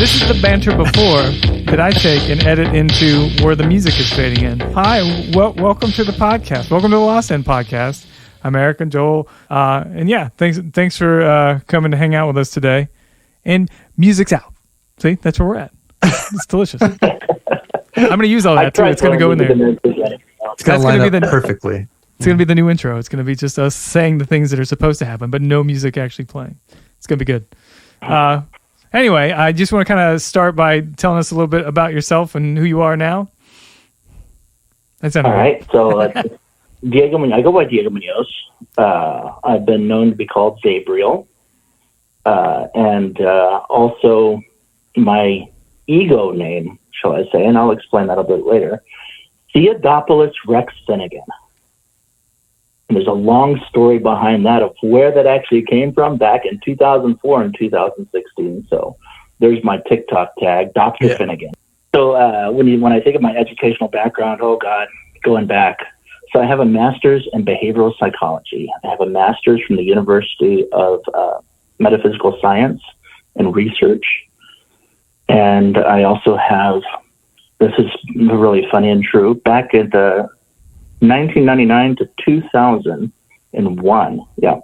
This is the banter before that I take and edit into where the music is fading in. Hi, welcome to the podcast. Welcome to the Lost End podcast. I'm Eric and Joel. And yeah, thanks for coming to hang out with us today. And music's out. See, that's where we're at. It's delicious. I'm going to use all that too. It's going to go in there. It's going to line up perfectly. It's going to be the new intro. It's going to be just us saying the things that are supposed to happen, but no music actually playing. It's going to be good. Anyway, I just want to kind of start by telling us a little bit about yourself and who you are now. That's all right. So, Diego Munoz. I go by Diego Munoz. I've been known to be called Gabriel, and also my ego name, shall I say, and I'll explain that a bit later. Theodopoulos Rex Finnegan. And there's a long story behind that of where that actually came from back in 2004 and 2016. So there's my TikTok tag, Dr. Finnegan. So when I think of my educational background, oh God, going back. So I have a master's in behavioral psychology. I have a master's from the University of Metaphysical Science and Research. And I also have, this is really funny and true, back at the 1999 to 2001. Yeah.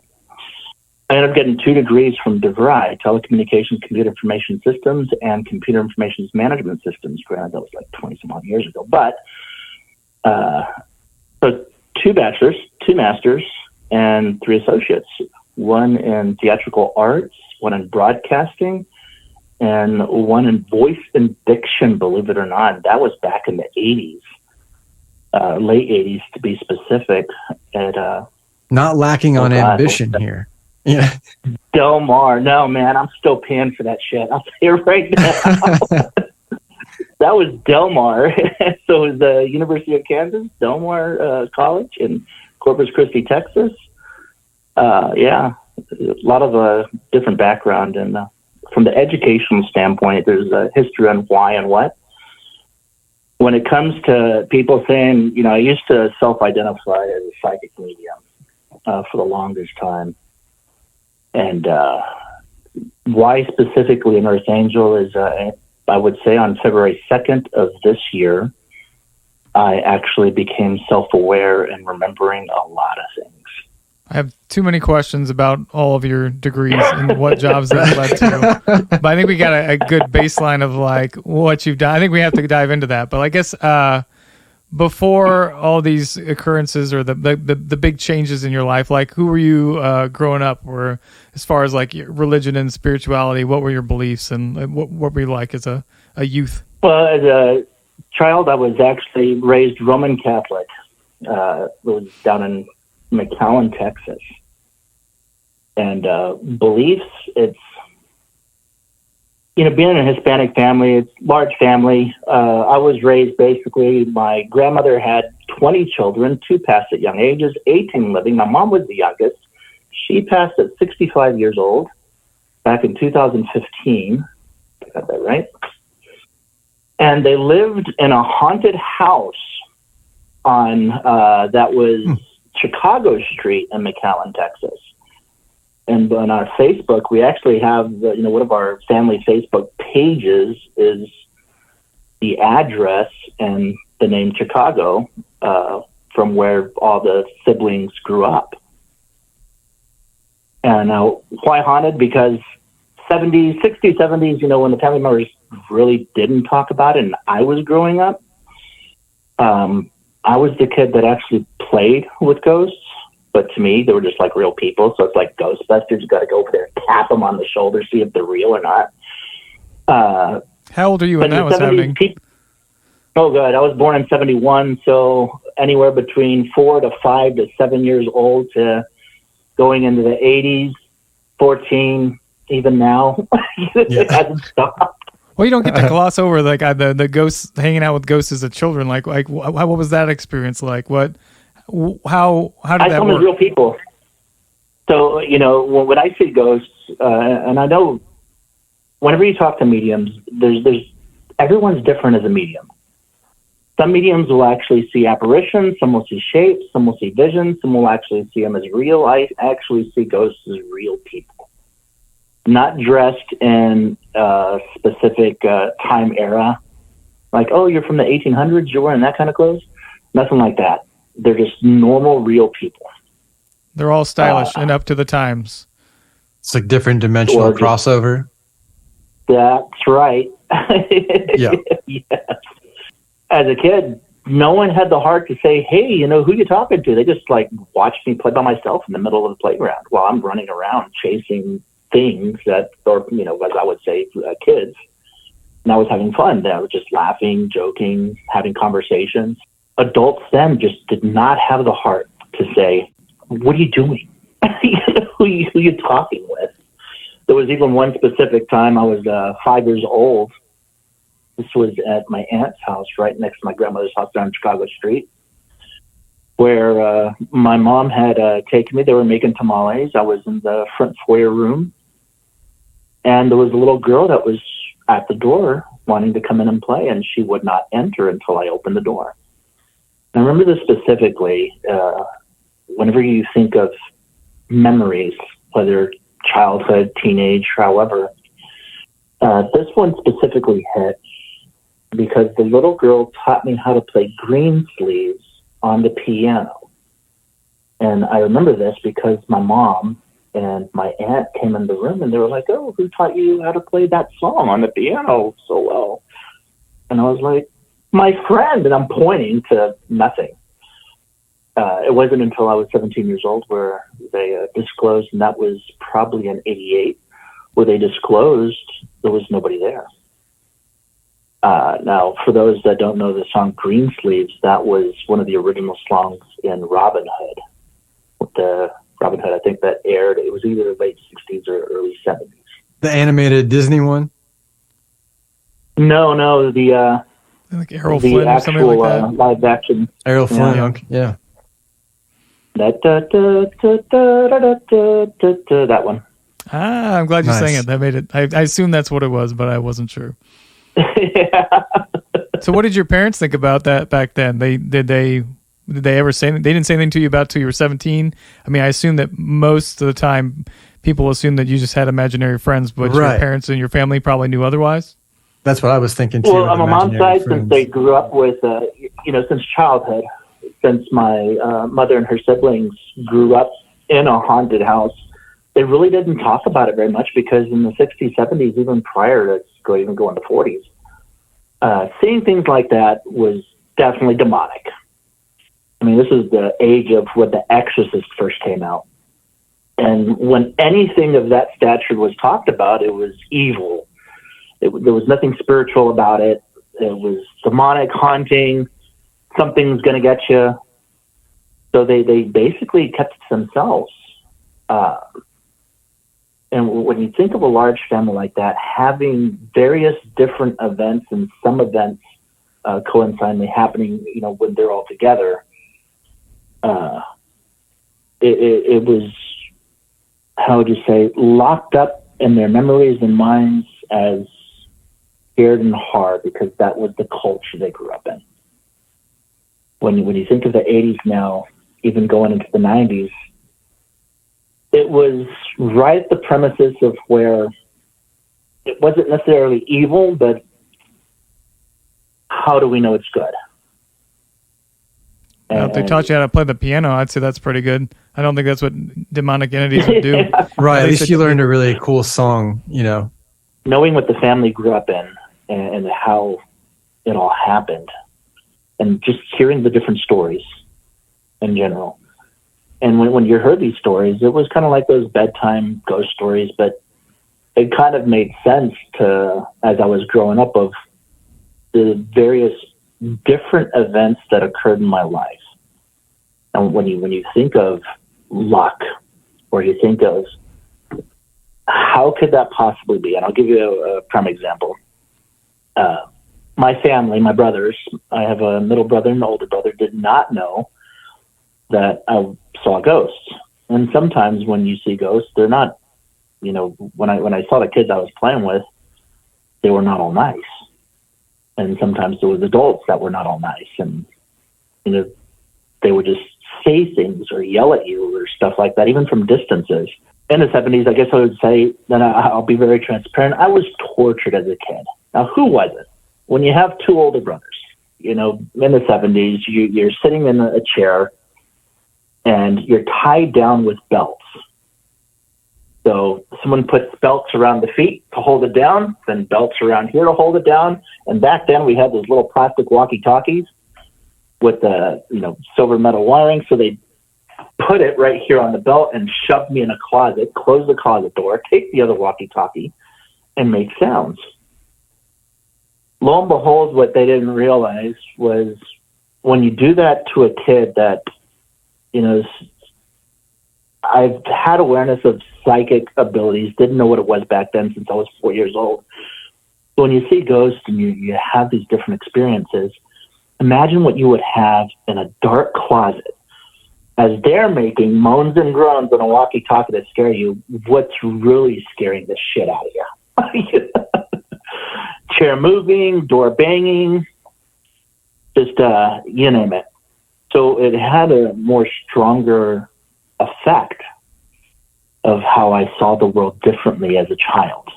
I ended up getting 2 degrees from DeVry, Telecommunications, Computer Information Systems, and Computer Information Management Systems. Granted, that was like 20-some odd years ago. But so 2 bachelors, 2 masters, and 3 associates. 1 in theatrical arts, 1 in broadcasting, and 1 in voice and diction, believe it or not. That was back in the 80s. Late 80s to be specific. Not lacking on ambition here. Yeah. Del Mar. No, man, I'm still paying for that shit. I'll tell you right now. That was Del Mar. So it was the University of Kansas, Del Mar College in Corpus Christi, Texas. Yeah, a lot of different background. And from the educational standpoint, there's a history on why and what. When it comes to people saying, I used to self-identify as a psychic medium for the longest time. And why specifically an Earth Angel is, I would say on February 2nd of this year, I actually became self-aware and remembering a lot of things. I have too many questions about all of your degrees and what jobs that led to. But I think we got a good baseline of like what you've done. I think we have to dive into that. But I guess before all these occurrences or the big changes in your life, like who were you growing up? Or as far as like religion and spirituality, what were your beliefs and what were you like as a youth? Well, as a child, I was actually raised Roman Catholic. It was down in McAllen, Texas. And beliefs, it's, being in a Hispanic family, it's a large family. I was raised basically, my grandmother had 20 children, 2 passed at young ages, 18 living. My mom was the youngest. She passed at 65 years old back in 2015. I got that right. And they lived in a haunted house on, that was Chicago Street in McAllen, Texas. And on our Facebook, we actually have, one of our family Facebook pages is the address and the name Chicago from where all the siblings grew up. And why haunted? Because 70s, 60s, 70s, when the family members really didn't talk about it and I was growing up, I was the kid that actually played with ghosts, but to me, they were just like real people. So it's like Ghostbusters. You got to go over there and tap them on the shoulder, see if they're real or not. How old are you when that was happening? Oh, God. I was born in 71. So anywhere between 4 to 5 to 7 years old to going into the 80s, 14, even now. It hasn't stopped. Well, you don't get to gloss over like the ghosts, hanging out with ghosts as a children. Like what was that experience like? How did that work? Real people. So when I see ghosts, and I know whenever you talk to mediums, there's everyone's different as a medium. Some mediums will actually see apparitions, some will see shapes, some will see visions, some will actually see them as real. I actually see ghosts as real people. not dressed in a specific time era. Like, oh, you're from the 1800s, you're wearing that kind of clothes? Nothing like that. They're just normal, real people. They're all stylish and up to the times. It's like different dimensional crossover. That's right. Yeah. Yes. As a kid, no one had the heart to say, hey, you know, who you talking to? They just like watched me play by myself in the middle of the playground while I'm running around chasing things that, or, you know, as I would say, kids. And I was having fun. I was just laughing, joking, having conversations. Adults then just did not have the heart to say, what are you doing? Who are you talking with? There was even one specific time I was 5 years old. This was at my aunt's house, right next to my grandmother's house down Chicago Street, where my mom had taken me. They were making tamales. I was in the front foyer room, and there was a little girl that was at the door wanting to come in and play, and she would not enter until I opened the door. And I remember this specifically. Whenever you think of memories, whether childhood, teenage, however, this one specifically hit because the little girl taught me how to play green sleeves on the piano. And I remember this because my mom and my aunt came in the room and they were like, oh, who taught you how to play that song on the piano so well? And I was like, my friend, and I'm pointing to nothing. It wasn't until I was 17 years old where they disclosed, and that was probably in 88, where they disclosed there was nobody there. Now, for those that don't know the song Green Sleeves, that was one of the original songs in Robin Hood. With the Robin Hood, I think that aired, it was either late 60s or early 70s. The animated Disney one? No, the like Errol Flynn or something like that. Live action. Errol Flynn, yeah. That one. Ah, I'm glad you sang it. That made it. I assume that's what it was, but I wasn't sure. Yeah. So, what did your parents think about that back then? Did they ever say anything? They didn't say anything to you about till you were 17. I mean, I assume that most of the time people assume that you just had imaginary friends, but your parents and your family probably knew otherwise. That's what I was thinking too. Well, on my mom's side, since they grew up with, since childhood. Since my mother and her siblings grew up in a haunted house, they really didn't talk about it very much because in the 60s, 70s, even prior to even going to 40s, seeing things like that was definitely demonic. I mean, this is the age of when The Exorcist first came out. And when anything of that stature was talked about, it was evil. There was nothing spiritual about it. It was demonic, haunting. Something's going to get you. So they basically kept it to themselves. And when you think of a large family like that, having various different events and some events coincidentally happening, when they're all together, it was, how would you say, locked up in their memories and minds as scared and hard because that was the culture they grew up in. When you think of the 80s now, even going into the 90s, it was right at the premises of where it wasn't necessarily evil, but how do we know it's good? Now, if they taught you how to play the piano, I'd say that's pretty good. I don't think that's what demonic entities would do. Yeah. Right, at least you learned a really cool song, Knowing what the family grew up in and how it all happened. And just hearing the different stories in general. And when you heard these stories, it was kind of like those bedtime ghost stories, but it kind of made sense to, as I was growing up, of the various different events that occurred in my life. And when you think of luck, or you think of how could that possibly be? And I'll give you a prime example. My family, my brothers, I have a middle brother and an older brother, did not know that I saw ghosts. And sometimes when you see ghosts, they're not, when I saw the kids I was playing with, they were not all nice. And sometimes there was adults that were not all nice. And, they would just say things or yell at you or stuff like that, even from distances. in the 70s, I guess I would say, and I'll be very transparent, I was tortured as a kid. Now, who wasn't? When you have two older brothers, in the 70s, you're sitting in a chair and you're tied down with belts. So someone puts belts around the feet to hold it down, then belts around here to hold it down. And back then we had those little plastic walkie-talkies with the, silver metal wiring. So they put it right here on the belt and shove me in a closet, close the closet door, take the other walkie-talkie, and make sounds. Lo and behold, what they didn't realize was when you do that to a kid that, I've had awareness of psychic abilities, didn't know what it was back then since I was 4 years old. So when you see ghosts and you have these different experiences, imagine what you would have in a dark closet as they're making moans and groans on a walkie-talkie that scare you. What's really scaring the shit out of you? Chair moving, door banging, just, you name it. So it had a more stronger effect of how I saw the world differently as a child.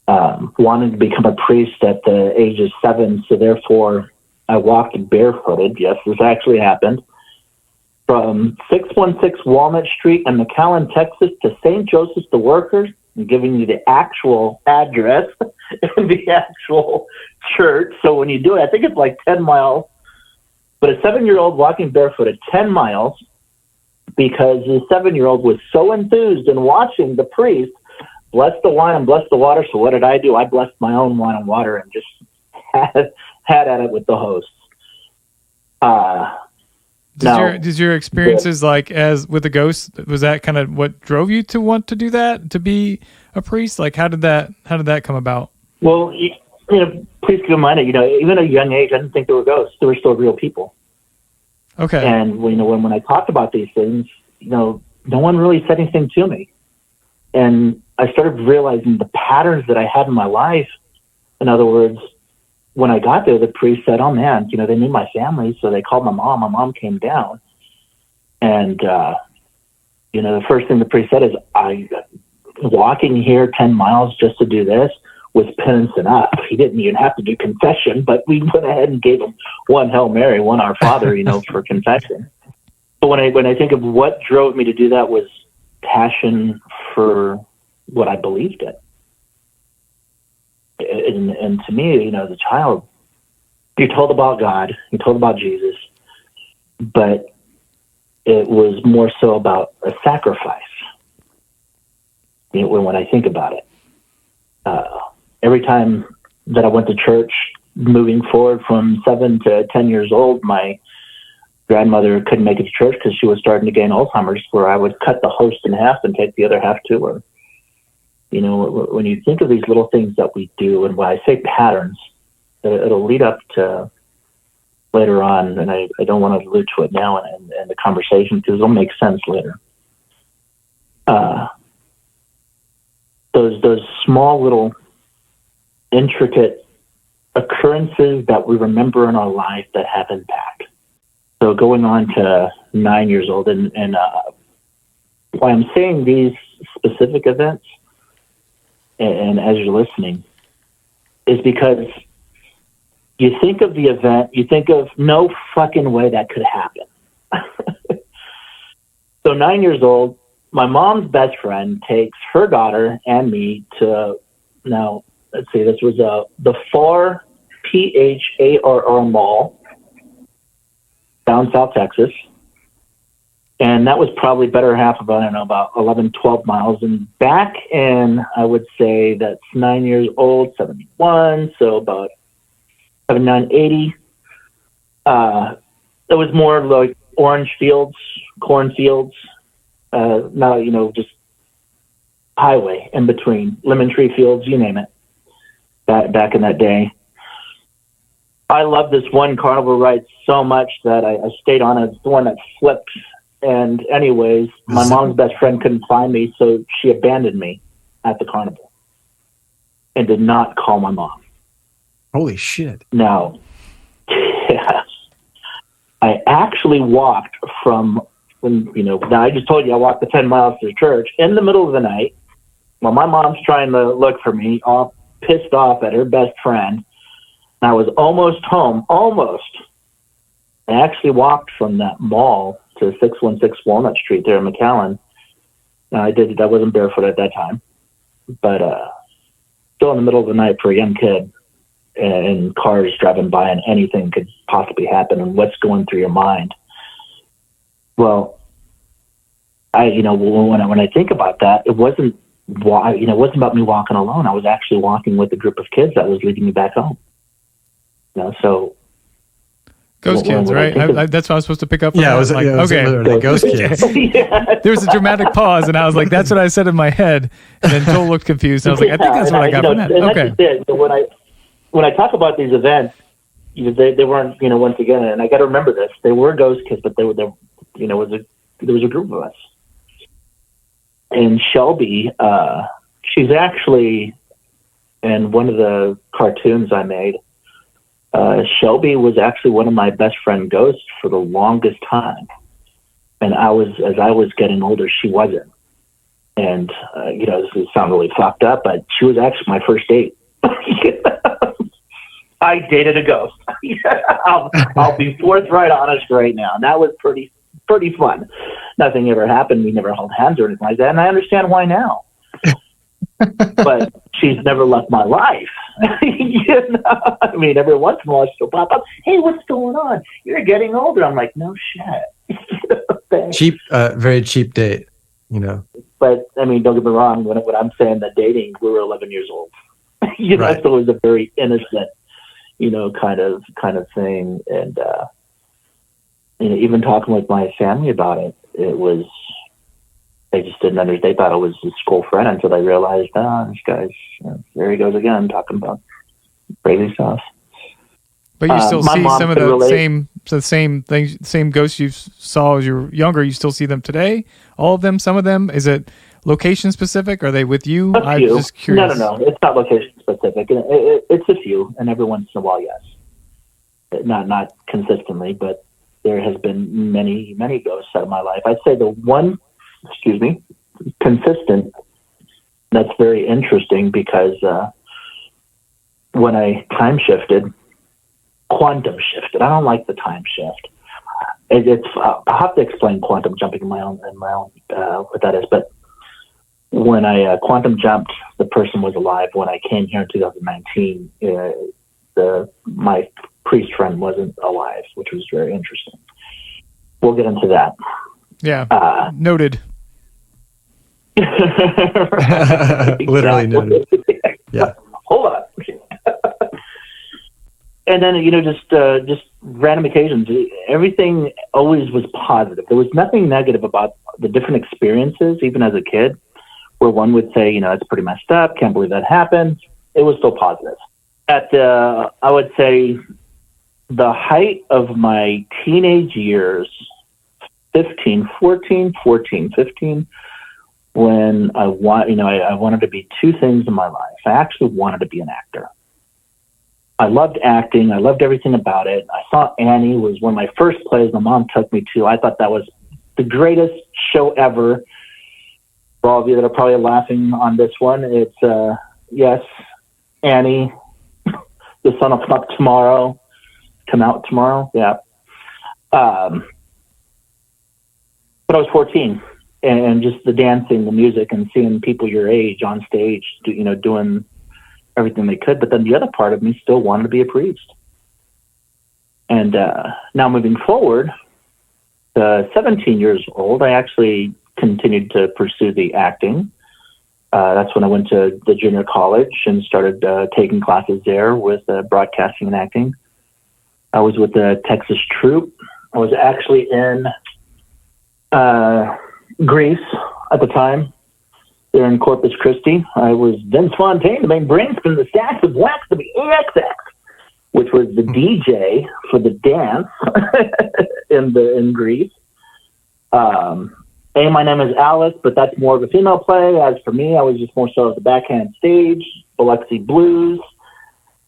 Wanted to become a priest at the age of 7, so therefore I walked barefooted. Yes, this actually happened. From 616 Walnut Street in McAllen, Texas to St. Joseph's the Workers. I'm giving you the actual address and the actual church. So when you do it, I think it's like 10 miles. But a 7-year-old walking barefooted 10 miles because the 7-year-old was so enthused in watching the priest bless the wine and bless the water. So what did I do? I blessed my own wine and water and just had at it with the hosts. Did your experiences like as with the ghosts, was that kind of what drove you to want to do that, to be a priest? Like how did that come about? Well, please keep in mind that, even at a young age, I didn't think there were ghosts. There were still real people. Okay. And when I talked about these things, no one really said anything to me. And I started realizing the patterns that I had in my life. In other words, when I got there, the priest said, "Oh man, they knew my family." So they called my mom. My mom came down. And, the first thing the priest said is, "I walking here 10 miles just to do this was penance enough." He didn't even have to do confession, but we went ahead and gave him one Hail Mary, one Our Father, for confession. But when I think of what drove me to do that was passion for what I believed in. And to me, as a child, you're told about God, you're told about Jesus, but it was more so about a sacrifice. When I think about it, every time that I went to church, moving forward from 7 to 10 years old, my grandmother couldn't make it to church because she was starting to gain Alzheimer's, where I would cut the host in half and take the other half to her. When you think of these little things that we do, and when I say patterns, it'll lead up to later on, and I don't want to allude to it now in the conversation because it'll make sense later. Those small little intricate occurrences that we remember in our life that have impact. So going on to 9 years old, and why I'm saying these specific events, and as you're listening, is because you think of the event, you think of no fucking way that could happen. So 9 years old, my mom's best friend takes her daughter and me to, now, let's see, this was the Phar, Pharr Mall, down South Texas. And that was probably better half of, about 11, 12 miles. And back in, I would say that's 9 years old, 71, so about 79, 80. It was more like orange fields, cornfields, not, just highway in between, lemon tree fields, you name it, back in that day. I love this one carnival ride so much that I stayed on it. It's the one that flipped. And anyways, my mom's best friend couldn't find me, so she abandoned me at the carnival and did not call my mom. Holy shit. Now, yes, I actually walked from when, now I just told you I walked the 10 miles to the church in the middle of the night while my mom's trying to look for me, all pissed off at her best friend. And I was almost home, almost. I actually walked from that mall to 616 Walnut Street there in McAllen. I wasn't barefoot at that time, but still in the middle of the night for a young kid, and cars driving by and anything could possibly happen, and what's going through your mind. Well, when I think about that, it wasn't about me walking alone. I was actually walking with a group of kids that was leading me back home. So ghost kids, right? That's what I was supposed to pick up. Yeah, it was literally ghost kids. Yeah. There was a dramatic pause, and I was like, "That's what I said in my head." And then Joel looked confused. And I was like, "I think that's what I got from that." Okay. That's so when I talk about these events, they weren't, once again, and I got to remember this: they were ghost kids, but there was a group of us. And Shelby, she's actually in one of the cartoons I made. Shelby was actually one of my best friend ghosts for the longest time. And as I was getting older, she wasn't. And, this would sound really fucked up, but she was actually my first date. I dated a ghost. I'll be forthright honest right now. And that was pretty fun. Nothing ever happened. We never held hands or anything like that. And I understand why now. But she's never left my life. I mean, every once in a while she'll pop up. Hey, what's going on? You're getting older. I'm like, no shit. Cheap, very cheap date, But I mean, don't get me wrong. When I'm saying that dating, we were 11 years old. Right. So it was a very innocent, kind of thing. And even talking with my family about it, it was. They just didn't understand. They thought it was a school friend until they realized, this guy's, there he goes again, talking about crazy stuff. But you still see some of the same things, same ghosts you saw as you were younger. You still see them today? All of them? Some of them? Is it location specific? Are they with you? I'm just curious. No. It's not location specific. It's a few, and every once in a while, yes. Not consistently, but there has been many, many ghosts out of my life. I'd say the one, consistent, that's very interesting because when I quantum shifted. I don't like the time shift. I'll have to explain quantum jumping in my own what that is. But when I quantum jumped, the person was alive. When I came here in 2019, my priest friend wasn't alive, which was very interesting. We'll get into that. Yeah. Noted. Literally noted. Yeah. Hold on. And then, just random occasions, everything always was positive. There was nothing negative about the different experiences, even as a kid, where one would say, it's pretty messed up, can't believe that happened. It was still positive. I would say, the height of my teenage years, 15, when I wanted to be two things in my life. I actually wanted to be an actor. I loved acting. I loved everything about it. I thought Annie was one of my first plays my mom took me to. I thought that was the greatest show ever. For all of you that are probably laughing on this one, it's, yes, Annie, the sun will come out tomorrow. Yeah. But I was 14. And just the dancing, the music, and seeing people your age on stage, doing everything they could. But then the other part of me still wanted to be a priest. And now moving forward, 17 years old, I actually continued to pursue the acting. That's when I went to the junior college and started taking classes there with broadcasting and acting. I was with the Texas troupe. I was actually in Greece at the time. There in Corpus Christi. I was Vince Fontaine, the main brains from the Stacks of Wax to the AXX, which was the DJ for the dance in Greece. My name is Alice, but that's more of a female play. As for me, I was just more so at the backhand stage, Biloxi Blues,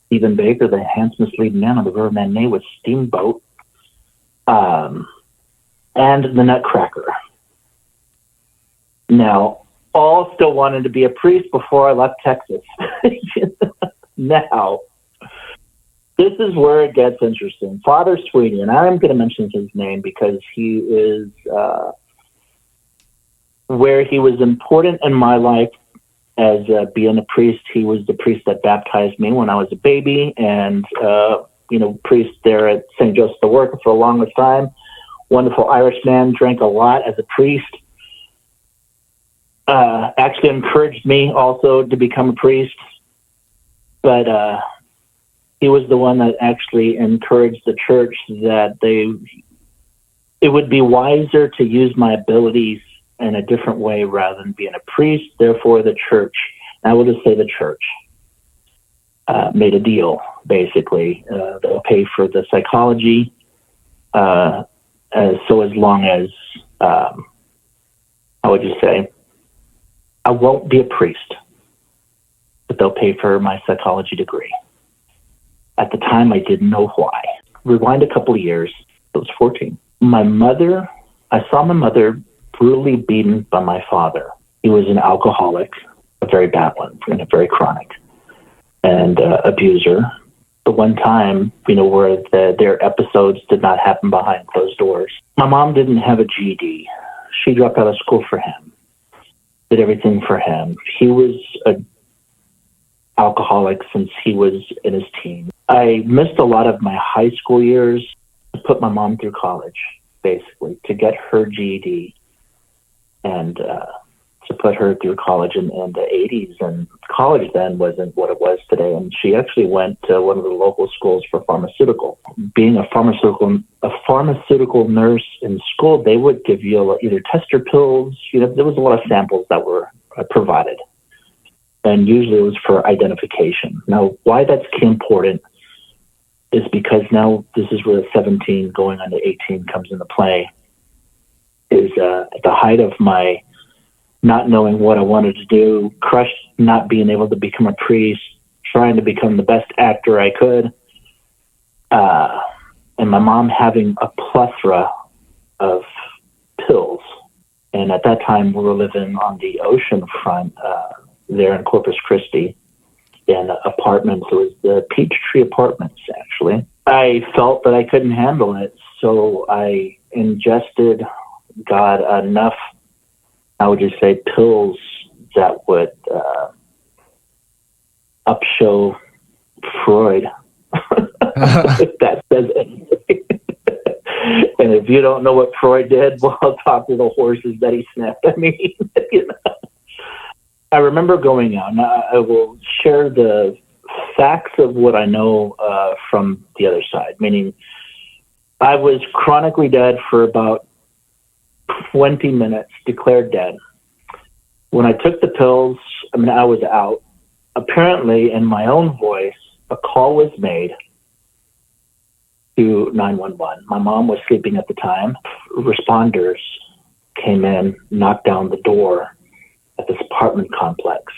Stephen Baker, the handsomest leading man on the River Manet with Steamboat. and the Nutcracker. Now, all still wanted to be a priest before I left Texas. Now, this is where it gets interesting. Father Sweeney, and I'm going to mention his name because he is where he was important in my life as being a priest. He was the priest that baptized me when I was a baby, and priest there at St. Joseph the Worker for the longest time. Wonderful Irishman, drank a lot as a priest. Actually encouraged me also to become a priest, but he was the one that actually encouraged the church that it would be wiser to use my abilities in a different way rather than being a priest. Therefore, the church, and I will just say the church, made a deal, basically. They'll pay for the psychology, so as long as, how would you say, I won't be a priest, but they'll pay for my psychology degree. At the time, I didn't know why. Rewind a couple of years, I was 14. I saw my mother brutally beaten by my father. He was an alcoholic, a very bad one, and a very chronic, and abuser. The one time, where their episodes did not happen behind closed doors. My mom didn't have a GED. She dropped out of school for him, did everything for him. He was an alcoholic since he was in his teens. I missed a lot of my high school years to put my mom through college, basically, to get her GED and to put her through college in the 80s. And college then wasn't what it was today. And she actually went to one of the local schools for pharmaceutical. Being a pharmaceutical nurse in school, they would give you either tester pills. There was a lot of samples that were provided. And usually it was for identification. Now, why that's important is because now this is where 17 going on to 18 comes into play. Is at the height of my not knowing what I wanted to do, crushed not being able to become a priest, trying to become the best actor I could, and my mom having a plethora of pills. And at that time, we were living on the ocean front there in Corpus Christi in apartments. It was the Peachtree Apartments, actually. I felt that I couldn't handle it, so I ingested enough, I would just say, pills that would upshow Freud. If that says anything. And if you don't know what Freud did, well, I'll talk to the horses that he sniffed. I mean, I remember going out, and I will share the facts of what I know from the other side, meaning I was chronically dead for about 20 minutes, declared dead. When I took the pills, I was out. Apparently, in my own voice, a call was made to 911. My mom was sleeping at the time. Responders came in, knocked down the door at this apartment complex,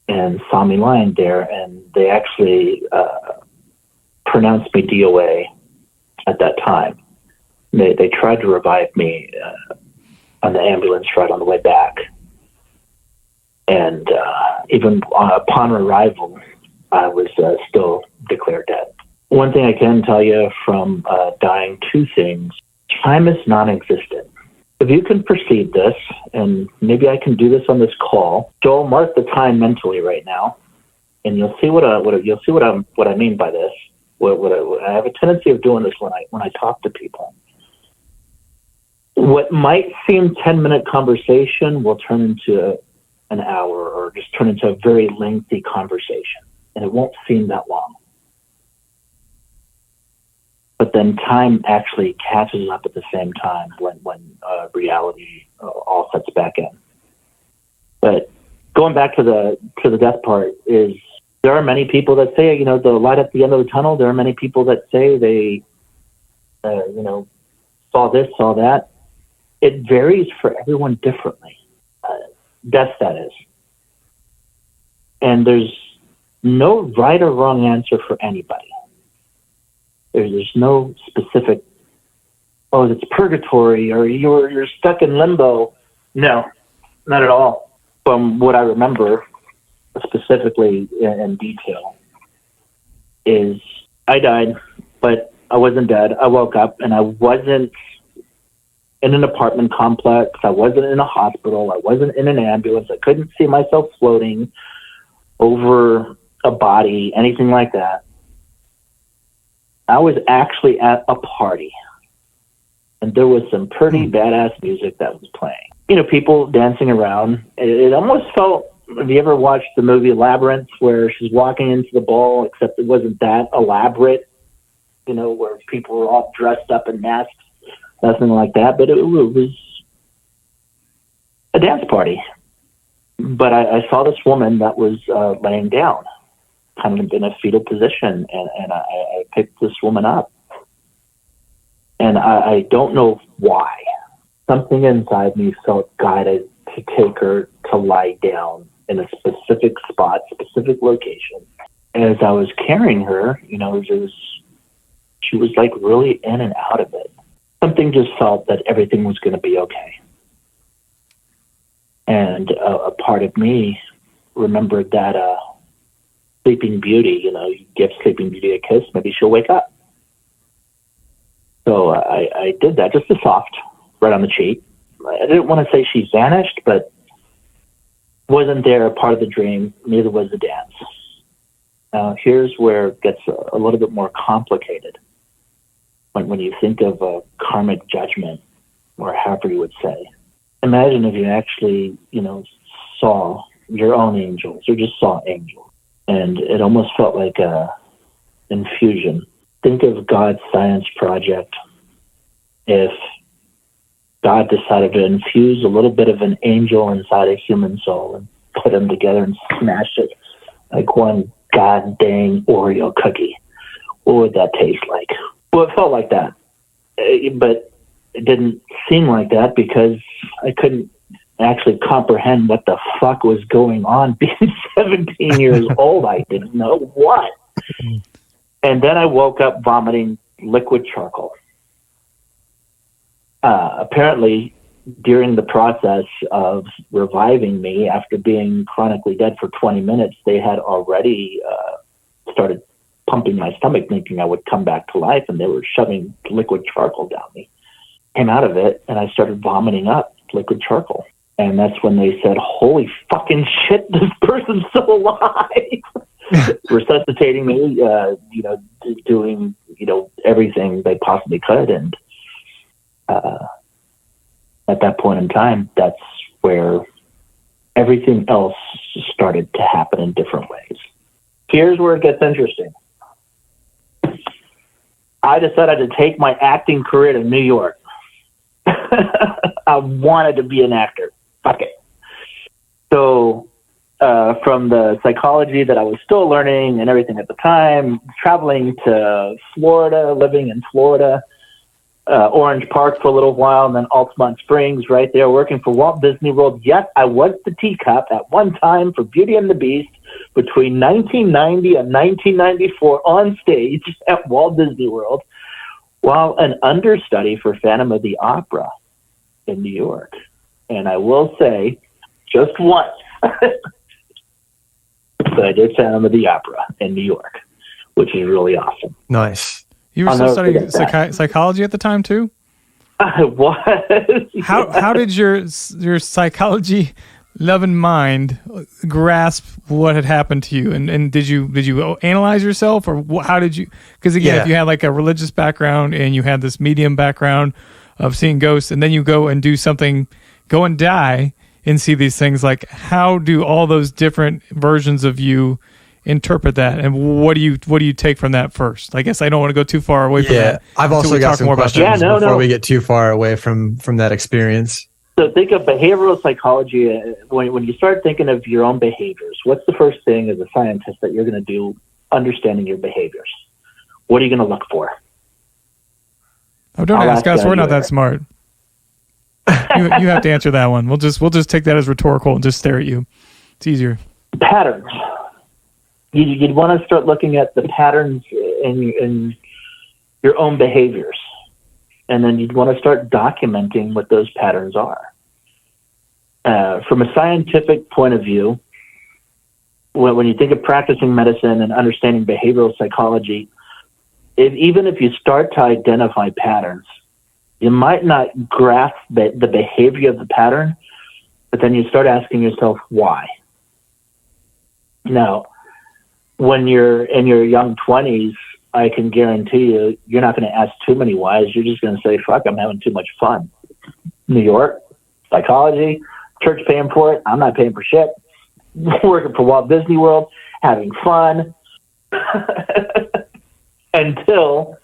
and saw me lying there, and they actually pronounced me DOA at that time. They tried to revive me on the ambulance ride on the way back. And even upon arrival, I was still declared dead. One thing I can tell you from dying, two things. Time is non-existent. If you can perceive this, and maybe I can do this on this call, Joel, mark the time mentally right now, and you'll see what I mean by this. I have a tendency of doing this when I talk to people. What might seem 10-minute conversation will turn into an hour, or just turn into a very lengthy conversation, and it won't seem that long. But then time actually catches up at the same time when reality all sets back in. But going back to the death part, is there are many people that say, the light at the end of the tunnel. There are many people that say they, saw this, saw that. It varies for everyone differently. Death, that is. And there's no right or wrong answer for anybody. There's no specific, oh, it's purgatory or you're stuck in limbo. No, not at all. From what I remember specifically in detail is I died, but I wasn't dead. I woke up and I wasn't in an apartment complex. I wasn't in a hospital. I wasn't in an ambulance. I couldn't see myself floating over a body, anything like that. I was actually at a party, and there was some pretty badass music that was playing. You know, people dancing around. It almost felt, have you ever watched the movie Labyrinth where she's walking into the ball, except it wasn't that elaborate, you know, where people were all dressed up in masks, nothing like that, but it was a dance party. But I saw this woman that was laying down, kind of in a fetal position, and I picked this woman up. And I don't know why. Something inside me felt guided to take her to lie down in a specific spot, specific location. As I was carrying her, you know, she was like really in and out of it. Something just felt that everything was going to be okay. And a part of me remembered that Sleeping Beauty, you know, you give Sleeping Beauty a kiss, maybe she'll wake up. So I did that, just a soft, right on the cheek. I didn't want to say she vanished, but wasn't there a part of the dream, neither was the dance. Now, here's where it gets a little bit more complicated. When you think of a karmic judgment, or however you would say, imagine if you actually, you know, saw your own angels, or just saw angels, and it almost felt like a infusion. Think of God's science project. If God decided to infuse a little bit of an angel inside a human soul and put them together and smash it like one god dang Oreo cookie, what would that taste like? Well, it felt like that, but it didn't seem like that because I couldn't actually comprehend what the fuck was going on. Being 17 years old, I didn't know what. And then I woke up vomiting liquid charcoal. Apparently, during the process of reviving me after being chronically dead for 20 minutes, they had already started pumping my stomach, thinking I would come back to life, and they were shoving liquid charcoal down me. Came out of it, and I started vomiting up liquid charcoal. And that's when they said, holy fucking shit, this person's still alive. Resuscitating me, you know, doing, you know, everything they possibly could. And at that point in time, that's where everything else started to happen in different ways. Here's where it gets interesting. I decided to take my acting career to New York. I wanted to be an actor. Fuck it. So from the psychology that I was still learning and everything at the time, traveling to Florida, living in Florida, Orange Park for a little while, and then Altamont Springs right there, working for Walt Disney World. Yes, I was the teacup at one time for Beauty and the Beast between 1990 and 1994 on stage at Walt Disney World, while an understudy for Phantom of the Opera in New York. And I will say, just once, but I did Phantom of the Opera in New York, which is really awesome. Nice. You were still studying psychology at the time too? I was. How did your psychology loving mind grasp what had happened to you? And did you analyze yourself, or how did you? Because again, if you had like a religious background and you had this medium background of seeing ghosts, and then you go and do something, go and die and see these things, like how do all those different versions of you interpret that, and what do you take from that first? I guess I don't want to go too far away from that. I've also got some questions before we get too far away from that experience. So think of behavioral psychology. When you start thinking of your own behaviors, what's the first thing as a scientist that you're going to do understanding your behaviors? What are you going to look for? Oh, don't ask us. We're not that smart. You have to answer that one. We'll just take that as rhetorical and just stare at you. It's easier. Patterns. You'd want to start looking at the patterns in your own behaviors. And then you'd want to start documenting what those patterns are. From a scientific point of view, when you think of practicing medicine and understanding behavioral psychology, even if you start to identify patterns, you might not grasp the behavior of the pattern, but then you start asking yourself why. Now, when you're in your young 20s, I can guarantee you, you're not going to ask too many whys. You're just going to say, fuck, I'm having too much fun. New York, psychology, church paying for it. I'm not paying for shit. Working for Walt Disney World, having fun. Until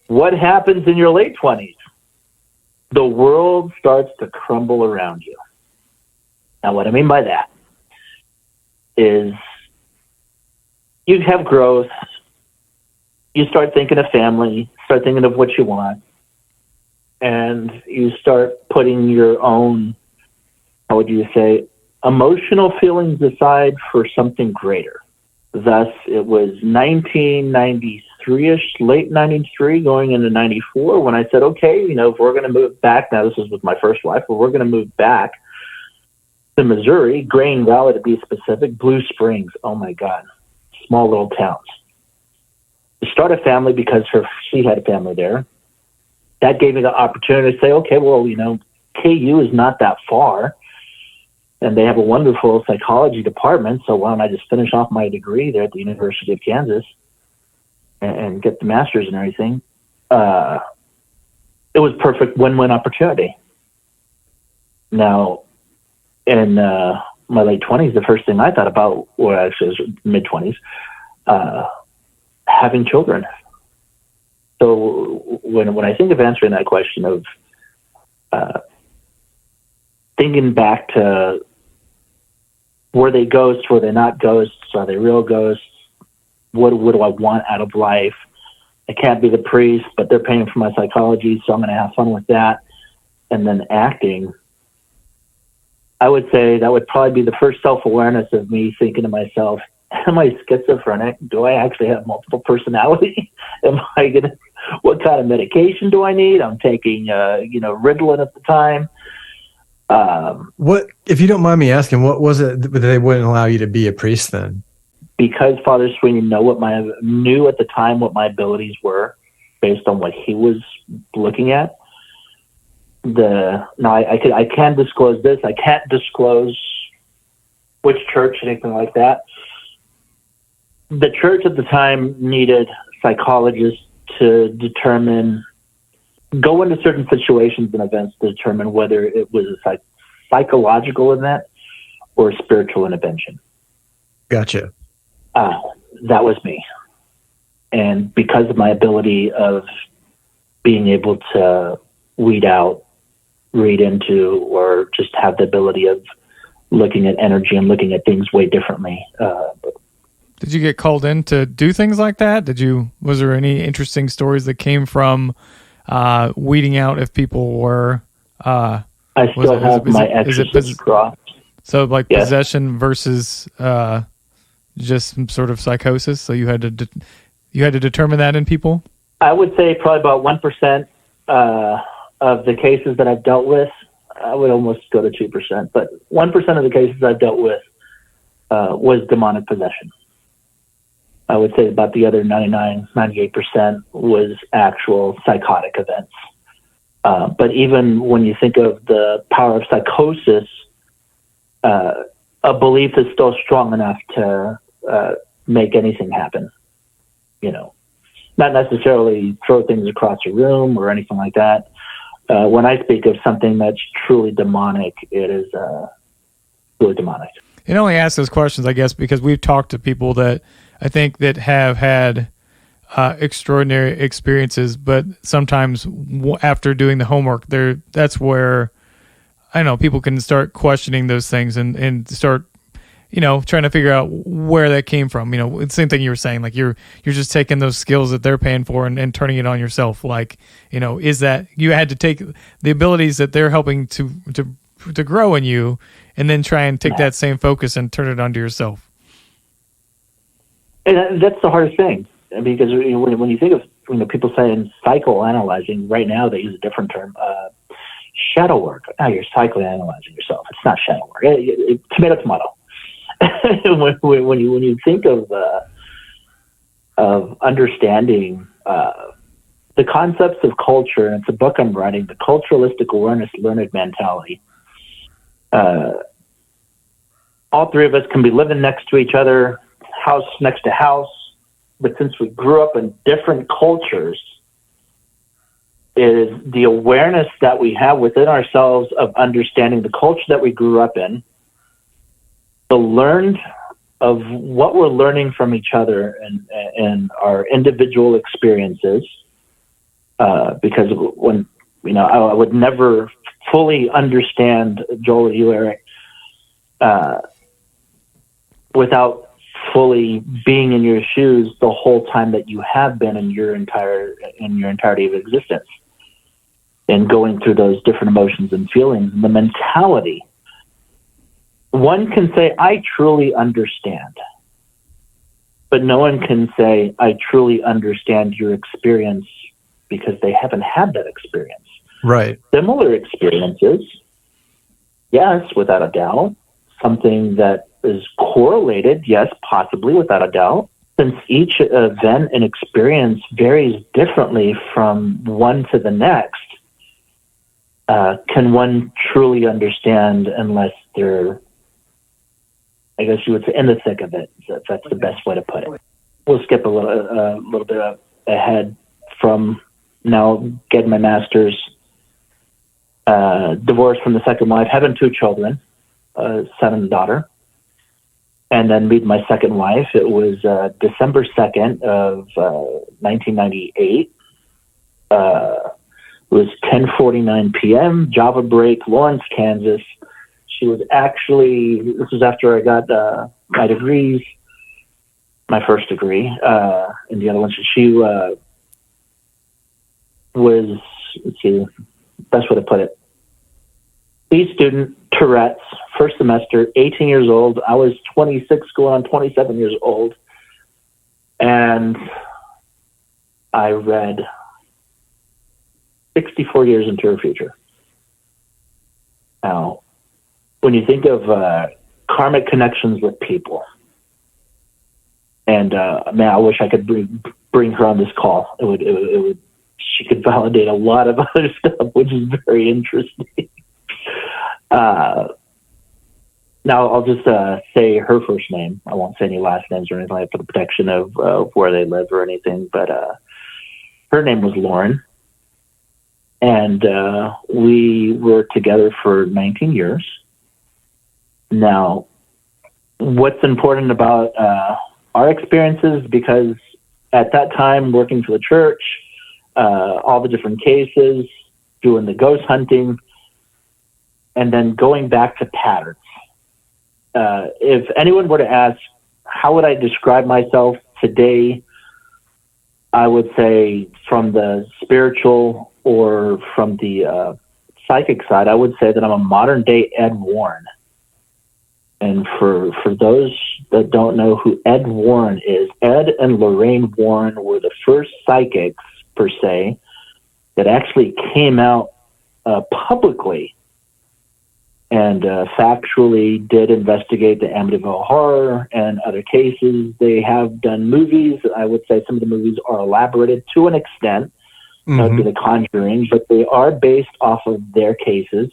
what happens in your late 20s? The world starts to crumble around you. Now, what I mean by that is you have growth. You start thinking of family, start thinking of what you want, and you start putting your own, how would you say, emotional feelings aside for something greater. Thus, it was 1993-ish, late 93, going into 94, when I said, okay, if we're going to move back, now this is with my first wife, but we're going to move back to Missouri, Grain Valley to be specific, Blue Springs, oh my God, small little towns. To start a family because she had a family there, that gave me the opportunity to say, okay, well, KU is not that far. And they have a wonderful psychology department, so why don't I just finish off my degree there at the University of Kansas and get the master's and everything? It was perfect win-win opportunity. Now, in my late 20s, the first thing I thought about, or actually it was mid-20s, having children. So when I think of answering that question of thinking back to, were they ghosts? Were they not ghosts? Are they real ghosts? What do I want out of life? I can't be the priest, but they're paying for my psychology, so I'm going to have fun with that. And then acting, I would say that would probably be the first self-awareness of me thinking to myself, am I schizophrenic? Do I actually have multiple personality? What kind of medication do I need? I'm taking, Ritalin at the time. What, if you don't mind me asking, what was it that they wouldn't allow you to be a priest then? Because Father Sweeney knew at the time what my abilities were based on what he was looking at. I can disclose this. I can't disclose which church, anything like that. The church at the time needed psychologists to go into certain situations and events to determine whether it was a psychological event or a spiritual intervention. Gotcha. That was me. And because of my ability of being able to weed out, read into, or just have the ability of looking at energy and looking at things way differently. Did you get called in to do things like that? Was there any interesting stories that came from weeding out if people were I still have my exorcist cross. So possession versus just some sort of psychosis. So you had to determine that in people. I would say probably about 1% of the cases that I've dealt with. I would almost go to 2%, but 1% of the cases I've dealt with was demonic possession. I would say about the other 98% was actual psychotic events. But even when you think of the power of psychosis, a belief is still strong enough to make anything happen. Not necessarily throw things across a room or anything like that. When I speak of something that's truly demonic, it is truly demonic. It only asks those questions, I guess, because we've talked to people that I think that have had extraordinary experiences, but sometimes after doing the homework, that's where, I don't know, people can start questioning those things and start, trying to figure out where that came from. It's the same thing you were saying, like you're just taking those skills that they're paying for and turning it on yourself. Like, is that you had to take the abilities that they're helping to grow in you and then try and take that same focus and turn it onto yourself. And that's the hardest thing, because when you think of people saying psychoanalyzing. Right now, they use a different term, shadow work. Oh, you're psychoanalyzing yourself. It's not shadow work. Tomato, tomato. when you think of understanding the concepts of culture, and it's a book I'm writing, The Culturalistic Awareness Learned Mentality. All three of us can be living next to each other, house next to house, but since we grew up in different cultures, is the awareness that we have within ourselves of understanding the culture that we grew up in, the learned of what we're learning from each other and our individual experiences. Because when, I would never fully understand Joel or you, Eric, without fully being in your shoes the whole time that you have been in your entirety of existence, and going through those different emotions and feelings and the mentality. One can say, I truly understand, but no one can say, I truly understand your experience, because they haven't had that experience. Right. Similar experiences, yes, without a doubt. Something that is correlated, yes, possibly, without a doubt. Since each event and experience varies differently from one to the next, can one truly understand unless they're, I guess you would say, in the thick of it, if that's the best way to put it. We'll skip a little bit ahead from now getting my master's, divorced from the second wife, having 2 children, a son and a daughter, and then meeting my second wife. It was December 2nd of 1998. It was 10:49 p.m., Java break, Lawrence, Kansas. She was this was after I got my degrees, my first degree, and the other one. She was, let's see, best way to put it, B student, Tourette's, first semester, 18 years old. I was 26 going on 27 years old. And I read 64 years into her future. Now, when you think of karmic connections with people, and man, I wish I could bring her on this call. It would. She could validate a lot of other stuff, which is very interesting. Now, I'll just say her first name. I won't say any last names or anything like that for the protection of where they live or anything. But her name was Lauren. And we were together for 19 years. Now, what's important about our experiences, because at that time, working for the church, all the different cases, doing the ghost hunting, and then going back to patterns. If anyone were to ask, how would I describe myself today? I would say from the spiritual or from the psychic side, I would say that I'm a modern day Ed Warren. And for those that don't know who Ed Warren is, Ed and Lorraine Warren were the first psychics, per se, that actually came out publicly and factually did investigate the Amityville Horror and other cases. They have done movies. I would say some of the movies are elaborated to an extent. That would be The Conjuring, but they are based off of their cases.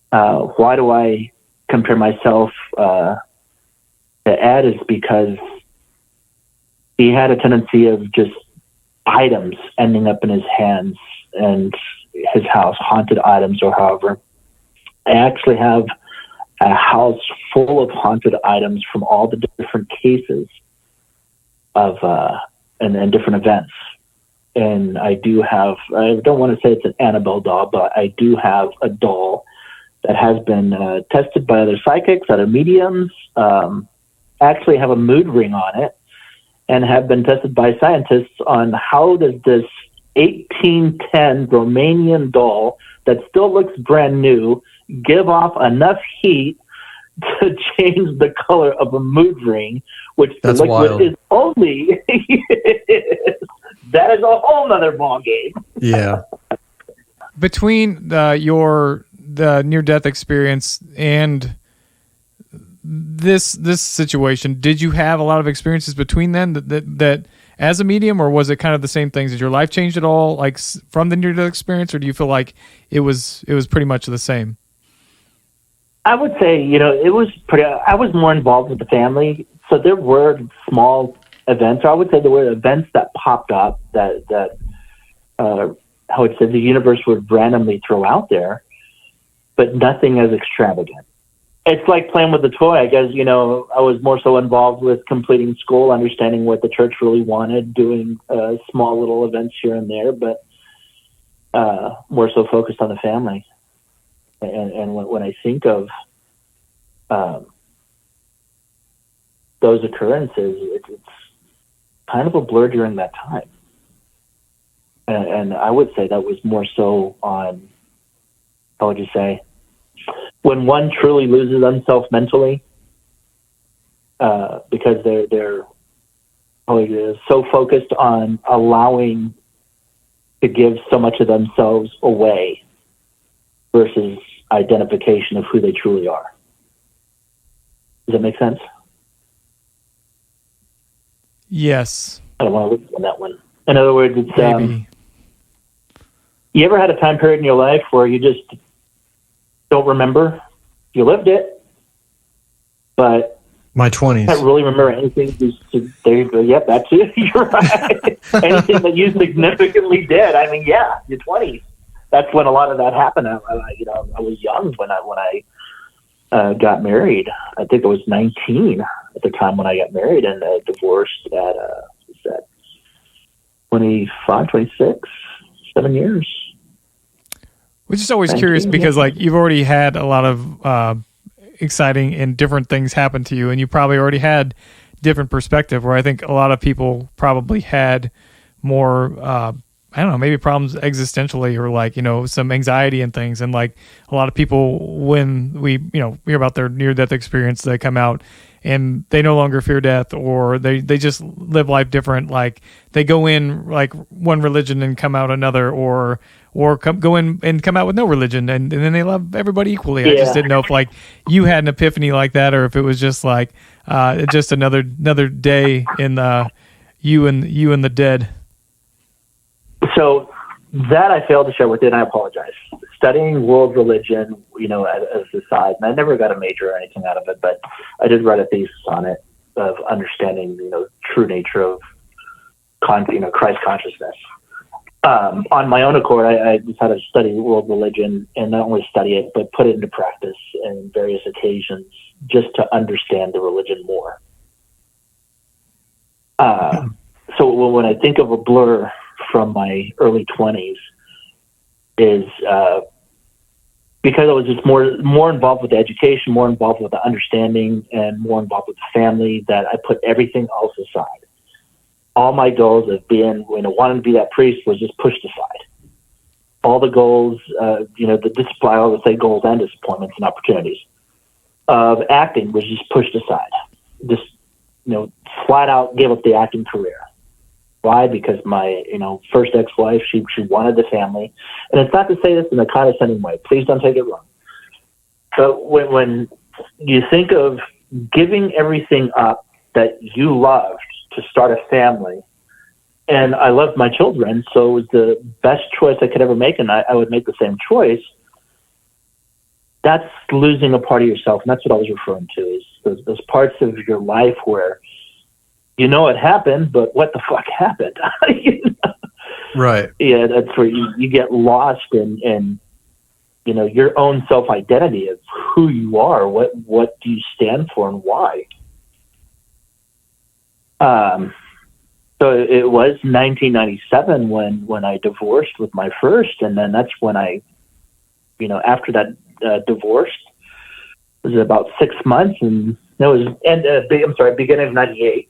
Why do I compare myself to Ed? Is because he had a tendency of just items ending up in his hands and his house, haunted items or however. I actually have a house full of haunted items from all the different cases of and different events. And I do have, I don't want to say it's an Annabelle doll, but I do have a doll that has been tested by other psychics, other mediums, actually have a mood ring on it, and have been tested by scientists on how does this 1810 Romanian doll that still looks brand new give off enough heat to change the color of a mood ring, which the liquid is only that is a whole nother ball game. Yeah. Between the near-death experience and this situation, did you have a lot of experiences between them that as a medium, or was it kind of the same things? Did your life change at all, like from the near-death experience, or do you feel like it was pretty much the same? I would say, it was pretty. I was more involved with the family, so there were small events. Or I would say there were events that popped up that I would say the universe would randomly throw out there, but nothing as extravagant. It's like playing with a toy. I guess, I was more so involved with completing school, understanding what the church really wanted, doing small little events here and there, but more so focused on the family. And when I think of those occurrences, it's kind of a blur during that time. And I would say that was more so on, how would you say, when one truly loses themselves mentally, because they're so focused on allowing to give so much of themselves away versus identification of who they truly are. Does that make sense? Yes. I don't want to lose on that one. In other words, it's Maybe. You ever had a time period in your life where you just don't remember? You lived it, but my 20s. I can't really remember anything. There you go. Yep, that's it. You're right. Anything that you significantly did. I mean, yeah, your 20s. That's when a lot of that happened. I was young when I got married. I think I was 19 at the time when I got married, and divorced at 25, 26, 7 years. Which is always curious because, like, you've already had a lot of exciting and different things happen to you, and you probably already had different perspective, where I think a lot of people probably had more, I don't know, maybe problems existentially, or like, some anxiety and things. And like a lot of people, when we, hear about their near-death experience, they come out and they no longer fear death, or they just live life different. Like they go in like one religion and come out another, or go in and come out with no religion, and then they love everybody equally. Yeah. I just didn't know if like you had an epiphany like that, or if it was just like just another day in you and the dead. So that I failed to share with you, and I apologize. Studying world religion, as a side, and I never got a major or anything out of it, but I did write a thesis on it, of understanding, true nature of Christ consciousness. On my own accord, I decided to study world religion, and not only study it, but put it into practice in various occasions, just to understand the religion more. So when I think of a blur from my early 20s, is because I was just more involved with the education, more involved with the understanding, and more involved with the family, that I put everything else aside. All my goals of being, wanting to be that priest was just pushed aside. All the goals, the discipline, I always say goals and disappointments and opportunities of acting was just pushed aside. Just, flat out gave up the acting career. Why? Because my, first ex-wife, she wanted the family. And it's not to say this in a condescending way. Please don't take it wrong. But when you think of giving everything up that you loved to start a family, and I loved my children, so it was the best choice I could ever make, and I would make the same choice, that's losing a part of yourself. And that's what I was referring to, is those parts of your life where it happened, but what the fuck happened? Right. Yeah, that's where you get lost in your own self-identity of who you are, what do you stand for, and why. So it was 1997 when I divorced with my first, and then that's when I, after that divorce, it was about 6 months, and it was beginning of 98.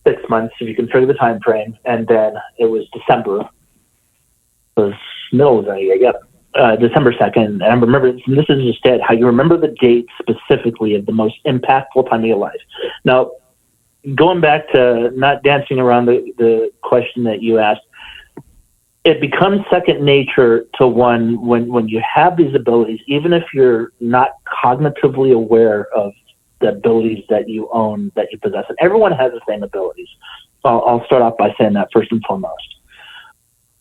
6 months, if you can figure the time frame, and then it was December. It was middle of 98, December 2nd. And I remember, this is just it, how you remember the date specifically of the most impactful time of your life. Now, going back to not dancing around the question that you asked. It becomes second nature to one when you have these abilities, even if you're not cognitively aware of the abilities that you own, that you possess. And everyone has the same abilities. I'll start off by saying that first and foremost.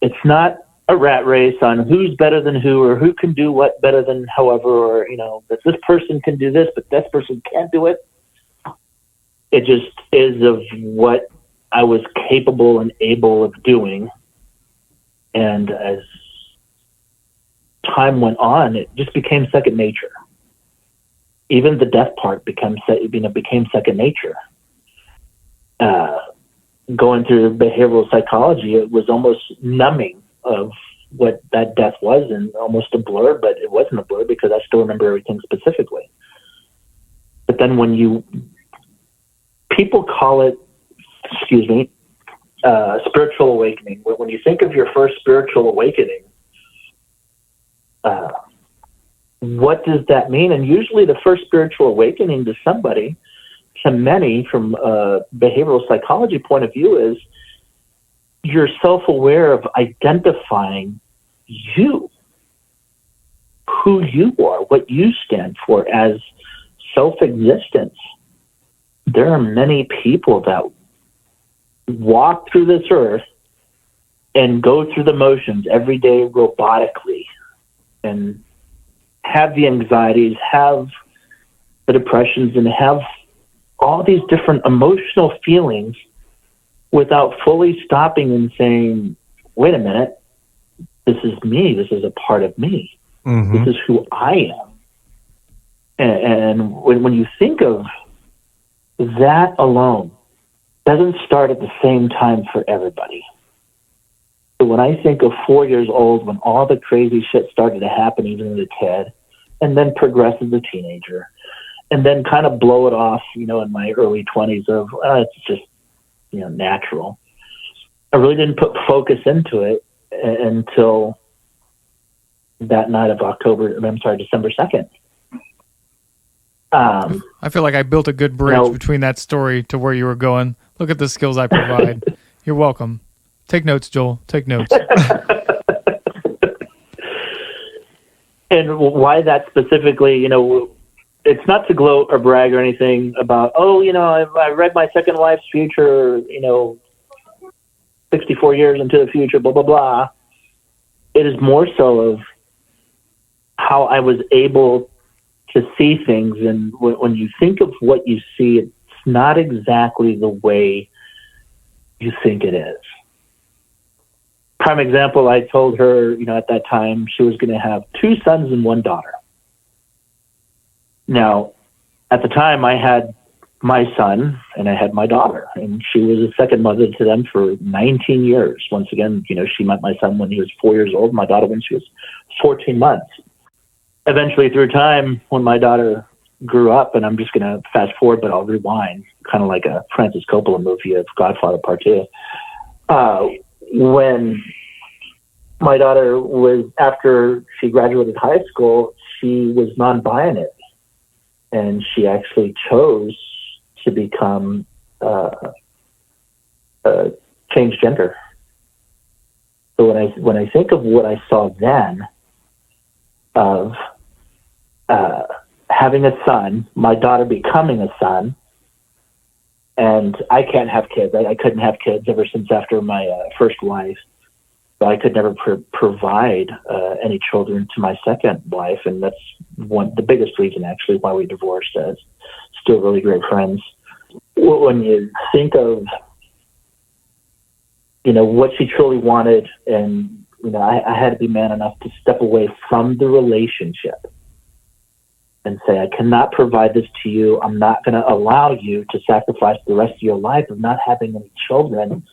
It's not a rat race on who's better than who, or who can do what better than however, or, that this person can do this, but this person can't do it. It just is of what I was capable and able of doing. And as time went on, it just became second nature. Even the death part became second nature. Going through behavioral psychology, it was almost numbing of what that death was, and almost a blur, but it wasn't a blur because I still remember everything specifically. But then people call it, spiritual awakening. When you think of your first spiritual awakening, what does that mean? And usually the first spiritual awakening to many from a behavioral psychology point of view, is you're self-aware of identifying you, who you are, what you stand for as self-existence. There are many people that walk through this earth and go through the motions every day robotically, and have the anxieties, have the depressions, and have all these different emotional feelings without fully stopping and saying, wait a minute, this is me. This is a part of me. Mm-hmm. This is who I am. And when you think of that alone, doesn't start at the same time for everybody. So when I think of 4 years old, when all the crazy shit started to happen, even as a kid, and then progress as a teenager, and then kind of blow it off, in my early 20s of, it's just, natural. I really didn't put focus into it until that night of December 2nd. I feel like I built a good bridge between that story to where you were going. Look at the skills I provide. You're welcome. Take notes, Joel. Take notes. And why that specifically, it's not to gloat or brag or anything about, I read my second wife's future, 64 years into the future, blah, blah, blah. It is more so of how I was able to see things. And when you think of what you see, it's not exactly the way you think it is. Prime example, I told her, at that time, she was going to have 2 sons and 1 daughter. Now, at the time, I had my son and I had my daughter, and she was a second mother to them for 19 years. Once again, she met my son when he was 4 years old, my daughter when she was 14 months. Eventually, through time, when my daughter grew up, and I'm just going to fast forward, but I'll rewind, kind of like a Francis Coppola movie of Godfather Part 2. When my daughter after she graduated high school, she was non-binary, and she actually chose to become changed gender. So when I think of what I saw then of having a son, my daughter becoming a son, and I can't have kids. I couldn't have kids ever since after my first wife. So I could never provide any children to my second wife, and that's the biggest reason actually why we divorced. Still really great friends. When you think of what she truly wanted, and I had to be man enough to step away from the relationship and say, I cannot provide this to you. I'm not going to allow you to sacrifice the rest of your life of not having any children.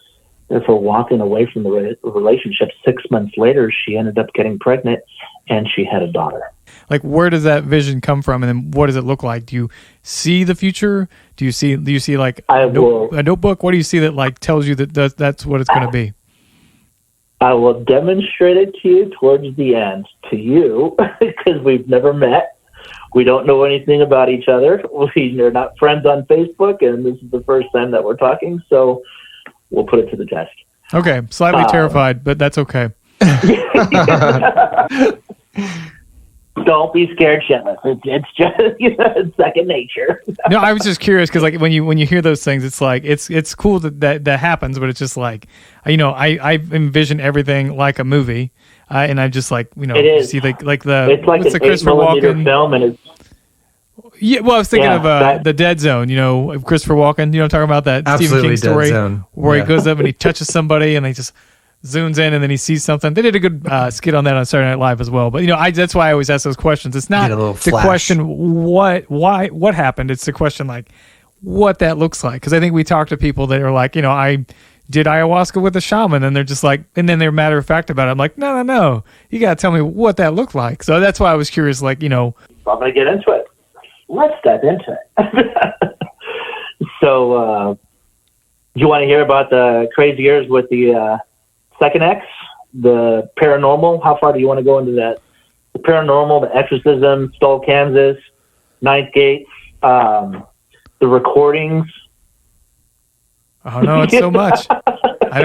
Therefore, walking away from the relationship. 6 months later, she ended up getting pregnant, and she had a daughter. Like, where does that vision come from, and then what does it look like? Do you see the future? Do you see like a notebook? What do you see that like tells you that that's what it's going to be? I will demonstrate it to you towards the end, to you, because we've never met. We don't know anything about each other. We're not friends on Facebook, and this is the first time that we're talking, so we'll put it to the test. Okay, slightly terrified, but that's okay. Don't be scared shitless. It's just it's second nature. No, I was just curious because like when you hear those things, it's like it's cool that happens, but it's just like I envision everything like a movie, and I just like it is. see it's like what's an the Christopher 8mm Walken film, and it's yeah. Well, I was thinking of the Dead Zone. Of Christopher Walken. I'm talking about that Stephen King story where he goes up and he touches somebody and he just zooms in and then he sees something. They did a good skit on that on Saturday Night Live as well. But that's why I always ask those questions. It's not the question what happened. It's the question like what that looks like. Because I think we talk to people that are like, I did ayahuasca with a shaman, and they're just like, and then they're matter of fact about it. I'm like, no, you gotta tell me what that looked like. So that's why I was curious. Like, I'm gonna get into it. Let's dive into it. So, do you want to hear about the crazy years with the second X, the paranormal? How far do you want to go into that? The paranormal, the exorcism, Stoll, Kansas, Ninth Gate, the recordings. Oh no, it's so much. I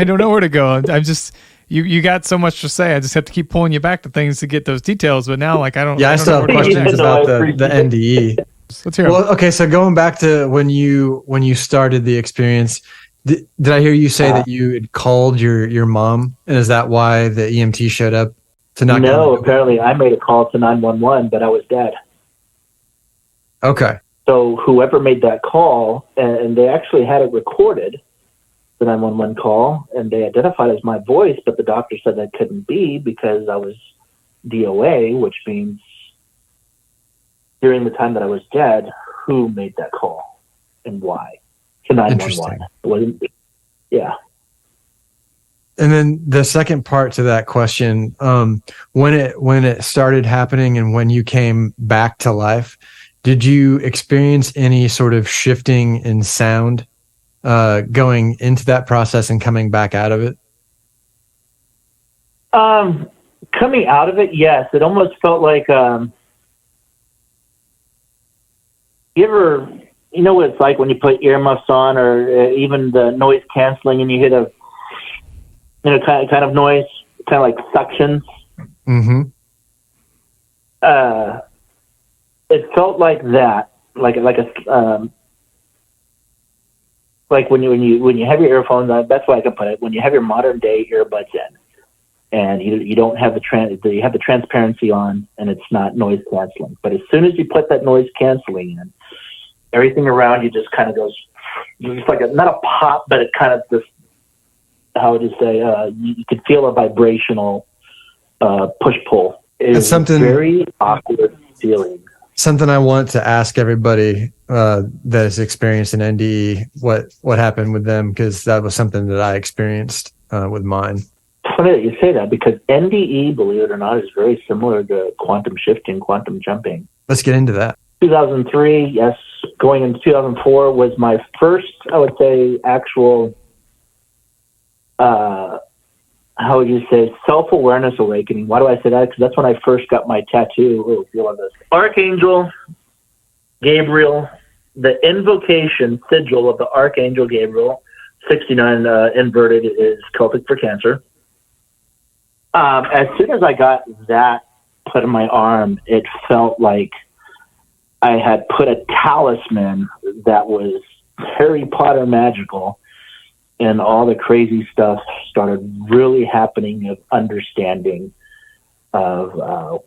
don't know where to go. I'm just you got so much to say. I just have to keep pulling you back to things to get those details. But now, like I don't. Yeah, I still have questions about the NDE. Let's hear them. Well, okay. So going back to when you started the experience. Did I hear you say that you had called your mom, and is that why the EMT showed up to knock? No, apparently I made a call to 911, but I was dead. Okay. So whoever made that call, and they actually had it recorded, the 911 call, and they identified as my voice, but the doctor said that couldn't be because I was DOA, which means during the time that I was dead, who made that call and why? To 911. Yeah. And then the second part to that question, when it started happening and when you came back to life, did you experience any sort of shifting in sound going into that process and coming back out of it? Coming out of it, yes. It almost felt like you know what it's like when you put earmuffs on, or even the noise canceling, and you hit a kind of noise, kind of like suctions. Mm-hmm. It felt like that, like when you have your earphones on. That's why I can put it. When you have your modern day earbuds in, and you don't have you have the transparency on, and it's not noise canceling. But as soon as you put that noise canceling in, everything around you just kind of goes, just like not a pop, but it kind of just, how would you say, you could feel a vibrational push-pull. It's something very awkward feeling. Something I want to ask everybody that has experienced an NDE, what happened with them, because that was something that I experienced with mine. It's funny that you say that, because NDE, believe it or not, is very similar to quantum shifting, quantum jumping. Let's get into that. 2003, yes. Going into 2004 was my first, I would say, actual, how would you say, self-awareness awakening. Why do I say that? Because that's when I first got my tattoo. Oh, feel this. Archangel Gabriel, the invocation sigil of the Archangel Gabriel, 69 inverted is Celtic for cancer. As soon as I got that put in my arm, it felt like I had put a talisman that was Harry Potter magical, and all the crazy stuff started really happening of understanding of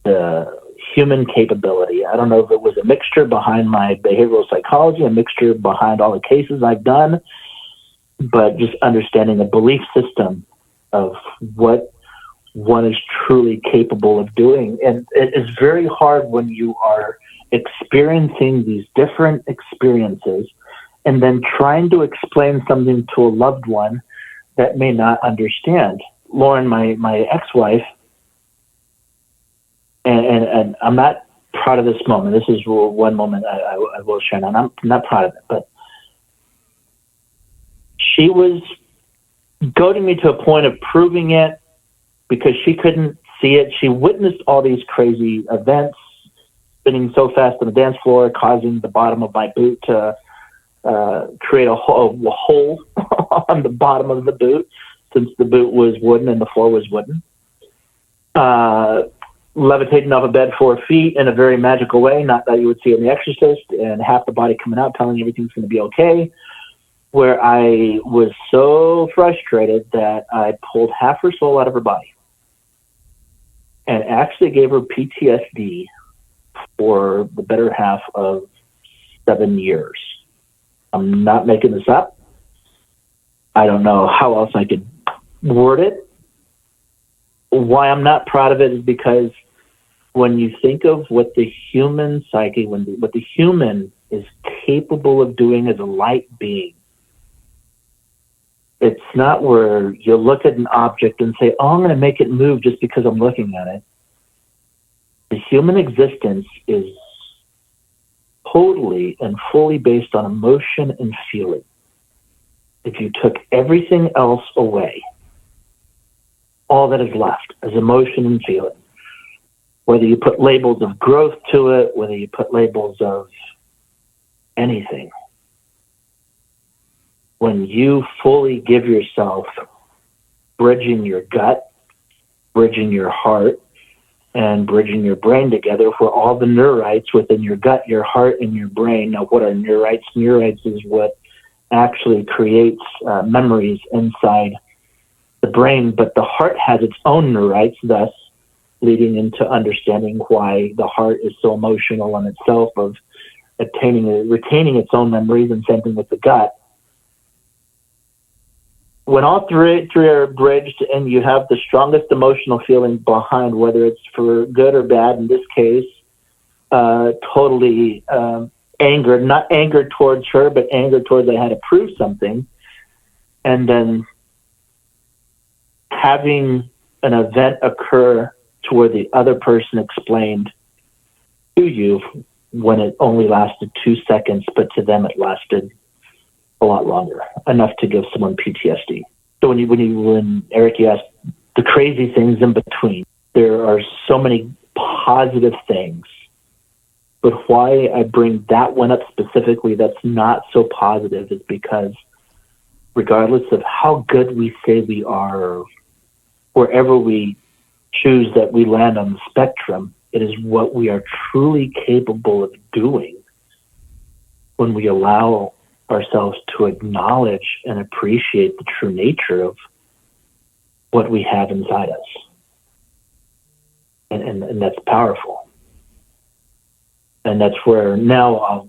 the human capability. I don't know if it was a mixture behind my behavioral psychology, a mixture behind all the cases I've done, but just understanding the belief system of what one is truly capable of doing. And it is very hard when you are experiencing these different experiences and then trying to explain something to a loved one that may not understand. Lauren, my ex-wife, and I'm not proud of this moment. This is one moment I will share, and I'm not proud of it, but she was goading me to a point of proving it because she couldn't see it. She witnessed all these crazy events, spinning so fast on the dance floor, causing the bottom of my boot to create a hole on the bottom of the boot, since the boot was wooden and the floor was wooden. Levitating off a bed 4 feet in a very magical way, not that you would see in The Exorcist, and half the body coming out telling you everything's going to be okay, where I was so frustrated that I pulled half her soul out of her body and actually gave her PTSD for the better half of 7 years. I'm not making this up. I don't know how else I could word it. Why I'm not proud of it is because when you think of what the human psyche, what the human is capable of doing as a light being, it's not where you look at an object and say, oh, I'm going to make it move just because I'm looking at it. The human existence is totally and fully based on emotion and feeling. If you took everything else away, all that is left is emotion and feeling. Whether you put labels of growth to it, whether you put labels of anything. When you fully give yourself bridging your gut, bridging your heart, and bridging your brain together for all the neurites within your gut, your heart, and your brain. Now, what are neurites? Neurites is what actually creates memories inside the brain, but the heart has its own neurites, thus leading into understanding why the heart is so emotional on itself of retaining its own memories, and same thing with the gut. When all three are bridged and you have the strongest emotional feeling behind, whether it's for good or bad, in this case, totally angered, not angered towards her, but angered towards I had to prove something, and then having an event occur to where the other person explained to you when it only lasted 2 seconds, but to them it lasted a lot longer, enough to give someone PTSD. So when Eric, you asked the crazy things in between, there are so many positive things, but why I bring that one up specifically that's not so positive is because regardless of how good we say we are, or wherever we choose that we land on the spectrum, it is what we are truly capable of doing when we allow ourselves to acknowledge and appreciate the true nature of what we have inside us. And that's powerful. And that's where now I'll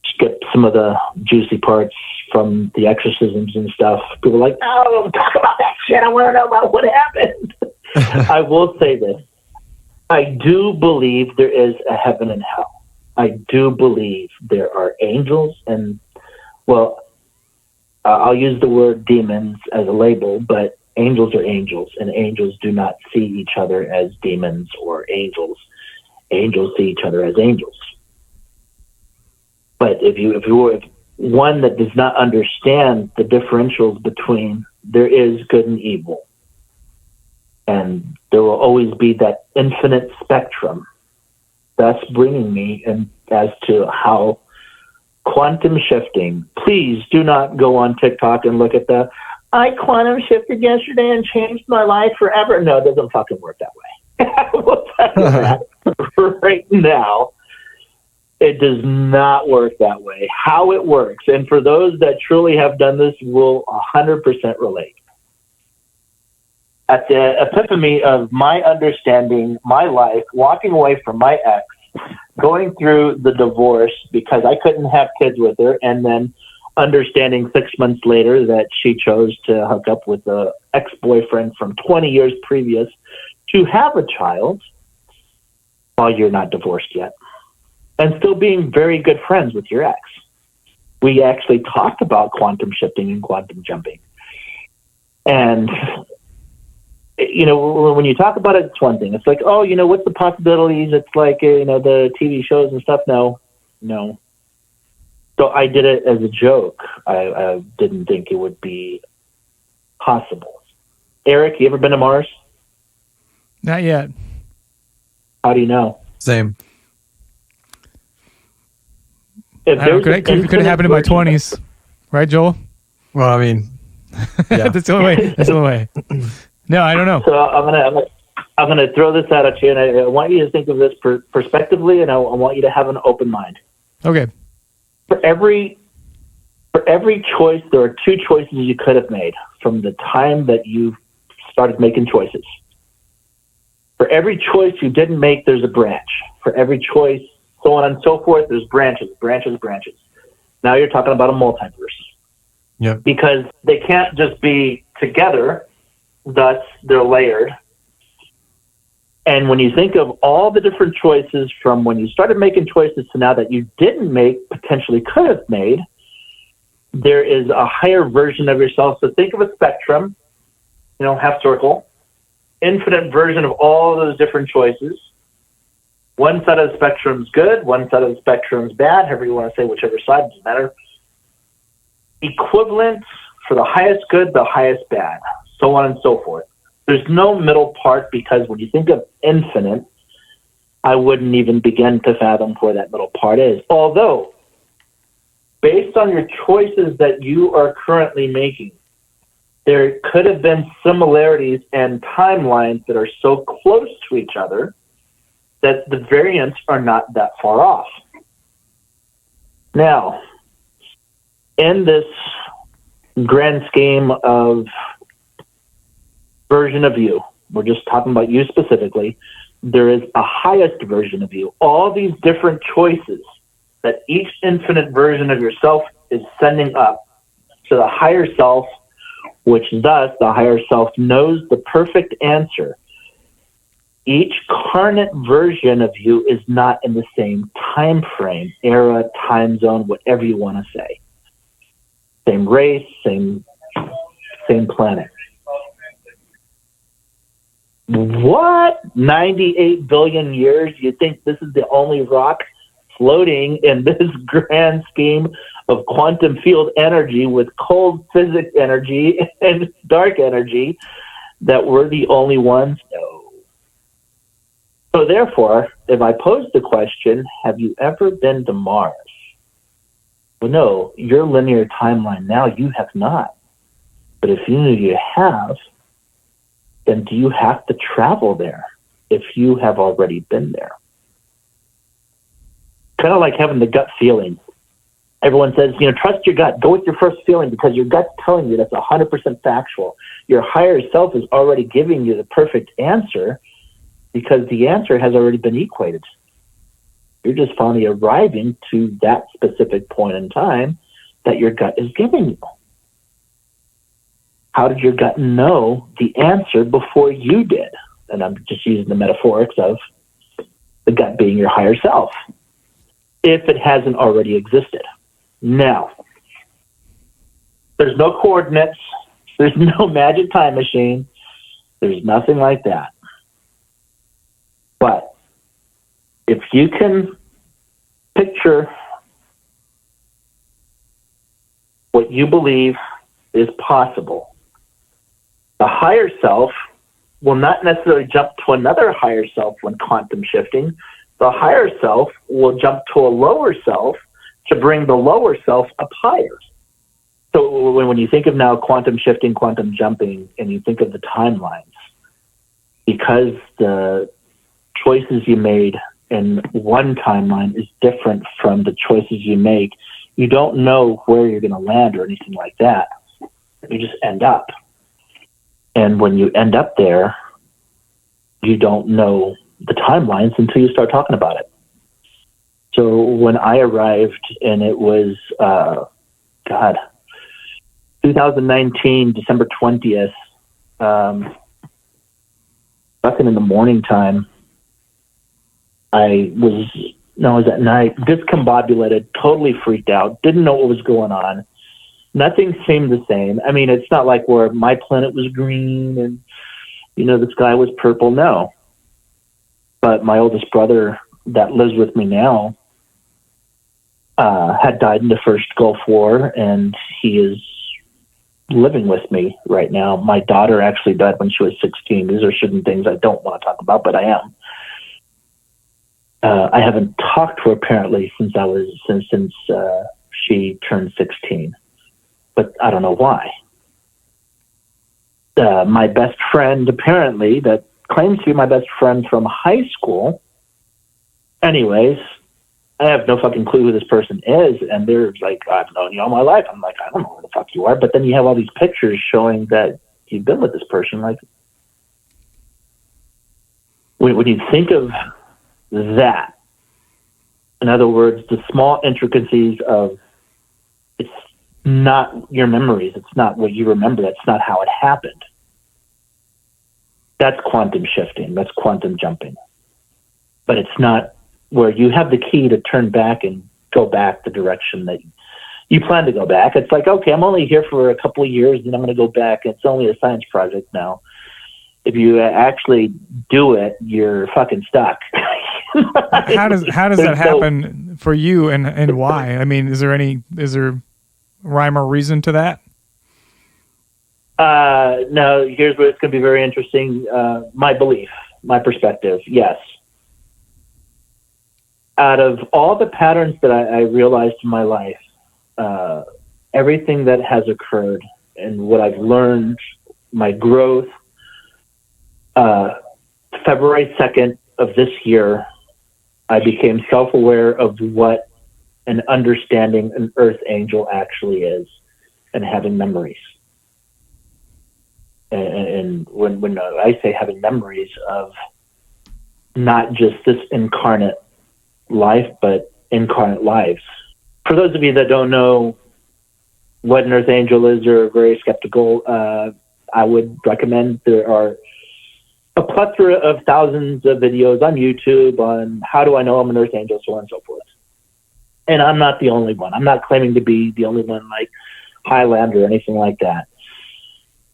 skip some of the juicy parts from the exorcisms and stuff. People are like, oh, don't talk about that shit. I want to know about what happened. I will say this. I do believe there is a heaven and hell. I do believe there are angels and, well, I'll use the word demons as a label, but angels are angels, and angels do not see each other as demons or angels. Angels see each other as angels. But if one that does not understand the differentials between there is good and evil, and there will always be that infinite spectrum, that's bringing me in as to how quantum shifting, please do not go on TikTok and look at I quantum shifted yesterday and changed my life forever. No, it doesn't fucking work that way. We'll tell you that right now. It does not work that way. How it works, and for those that truly have done this, will 100% relate. At the epitome of my understanding, my life, walking away from my ex, going through the divorce because I couldn't have kids with her, and then understanding 6 months later that she chose to hook up with an ex-boyfriend from 20 years previous to have a child while you're not divorced yet, and still being very good friends with your ex. We actually talked about quantum shifting and quantum jumping. And you know, when you talk about it, it's one thing. It's like, oh, you know, what's the possibilities? It's like, you know, the TV shows and stuff. No. So I did it as a joke. I didn't think it would be possible. Eric, you ever been to Mars? Not yet. How do you know? Same. I don't know, could have happened in my 20s. Right, Joel? Well, I mean, yeah. That's the only way. That's the only way. No, I don't know. So I'm gonna throw this out at you, and I want you to think of this prospectively, and I want you to have an open mind. Okay. For every choice, there are two choices you could have made from the time that you started making choices. For every choice you didn't make, there's a branch. For every choice, so on and so forth, there's branches. Now you're talking about a multiverse. Yep. Because they can't just be together, thus they're layered. And when you think of all the different choices from when you started making choices to now that you didn't make, potentially could have made, there is a higher version of yourself. So think of a spectrum, half circle, infinite version of all those different choices. One side of the spectrum is good, one side of the spectrum is bad, however you want to say, whichever side, doesn't matter. Equivalent for the highest good, the highest bad, so on and so forth. There's no middle part, because when you think of infinite, I wouldn't even begin to fathom where that middle part is. Although, based on your choices that you are currently making, there could have been similarities and timelines that are so close to each other that the variants are not that far off. Now, in this grand scheme of version of you, we're just talking about you specifically, there is a highest version of you. All these different choices that each infinite version of yourself is sending up to the higher self, which thus the higher self knows the perfect answer. Each carnate version of you is not in the same time frame, era, time zone, whatever you want to say. Same race, same planet. What? 98 billion years? You think this is the only rock floating in this grand scheme of quantum field energy with cold physics energy and dark energy that we're the only ones? No. So therefore, if I pose the question, have you ever been to Mars? Well, no, your linear timeline now, you have not. But if you knew you have, then do you have to travel there if you have already been there? Kind of like having the gut feeling. Everyone says, trust your gut. Go with your first feeling because your gut's telling you that's 100% factual. Your higher self is already giving you the perfect answer because the answer has already been equated. You're just finally arriving to that specific point in time that your gut is giving you. How did your gut know the answer before you did? And I'm just using the metaphorics of the gut being your higher self, if it hasn't already existed. Now, there's no coordinates. There's no magic time machine. There's nothing like that. But if you can picture what you believe is possible, the higher self will not necessarily jump to another higher self when quantum shifting. The higher self will jump to a lower self to bring the lower self up higher. So when you think of now quantum shifting, quantum jumping, and you think of the timelines, because the choices you made in one timeline is different from the choices you make, you don't know where you're going to land or anything like that. You just end up. And when you end up there, you don't know the timelines until you start talking about it. So when I arrived, and it was, 2019, December 20th, fucking in the morning time, I was at night, discombobulated, totally freaked out, didn't know what was going on. Nothing seemed the same. I mean, it's not like where my planet was green and, the sky was purple. No. But my oldest brother that lives with me now had died in the first Gulf War, and he is living with me right now. My daughter actually died when she was 16. These are certain things I don't want to talk about, but I am. I haven't talked to her apparently since she turned 16. but I don't know why. My best friend, apparently, that claims to be my best friend from high school. Anyways, I have no fucking clue who this person is, and they're like, I've known you all my life. I'm like, I don't know who the fuck you are. But then you have all these pictures showing that you've been with this person. Like, when you think of that, in other words, the small intricacies of, it's not your memories, it's not what you remember, that's not how it happened. That's quantum shifting, that's quantum jumping. But it's not where you have the key to turn back and go back the direction that you plan to go back. It's like, okay, I'm only here for a couple of years, and I'm going to go back. It's only a science project now. If you actually do it, you're fucking stuck. How does that happen for you, and why? I mean, is there rhyme or reason to that? No, here's where it's going to be very interesting. My belief, my perspective, yes. Out of all the patterns that I realized in my life, everything that has occurred and what I've learned, my growth, February 2nd of this year, I became self-aware of what an understanding an earth angel actually is and having memories. And when I say having memories of not just this incarnate life, but incarnate lives. For those of you that don't know what an earth angel is or are very skeptical, I would recommend there are a plethora of thousands of videos on YouTube on how do I know I'm an earth angel, so on and so forth. And I'm not the only one. I'm not claiming to be the only one like Highlander or anything like that.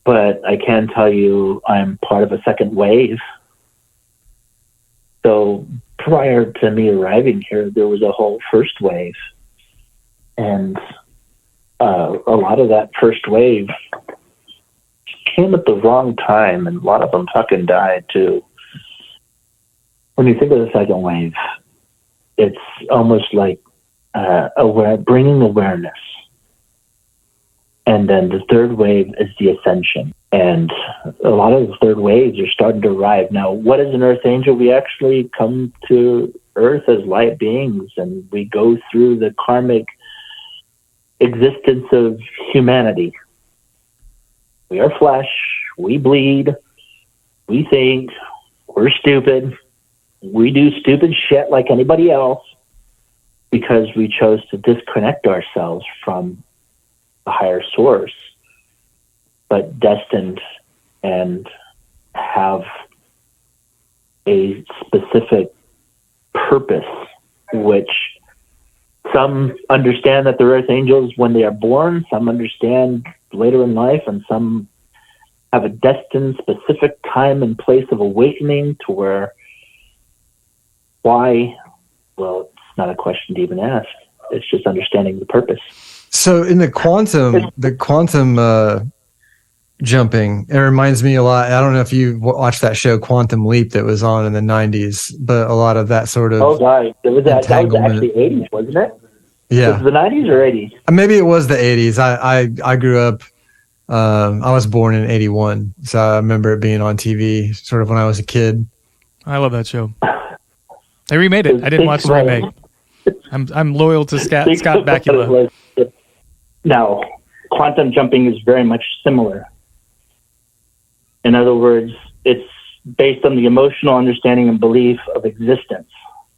But I can tell you I'm part of a second wave. So prior to me arriving here, there was a whole first wave. And a lot of that first wave came at the wrong time, and a lot of them fucking died too. When you think of the second wave, it's almost like bringing awareness. And then the third wave is the ascension. And a lot of the third waves are starting to arrive. Now, what is an earth angel? We actually come to earth as light beings, and we go through the karmic existence of humanity. We are flesh, we bleed, we think, we're stupid, we do stupid shit like anybody else because we chose to disconnect ourselves from the higher source, but destined and have a specific purpose, which some understand that they're earth angels when they are born, some understand later in life, and some have a destined specific time and place of awakening to where why, well, it's not a question to even ask. It's just understanding the purpose. So in the quantum jumping, it reminds me a lot. I don't know if you watched that show Quantum Leap that was on in the 90s, but a lot of that sort of God, that was actually 80s, wasn't it? Yeah. Was it the 90s or 80s? Maybe it was the 80s. I grew up, I was born in 81, so I remember it being on TV sort of when I was a kid. I love that show. They remade it. I didn't watch the remake. I'm loyal to Scott Bakula. Now, quantum jumping is very much similar. In other words, it's based on the emotional understanding and belief of existence.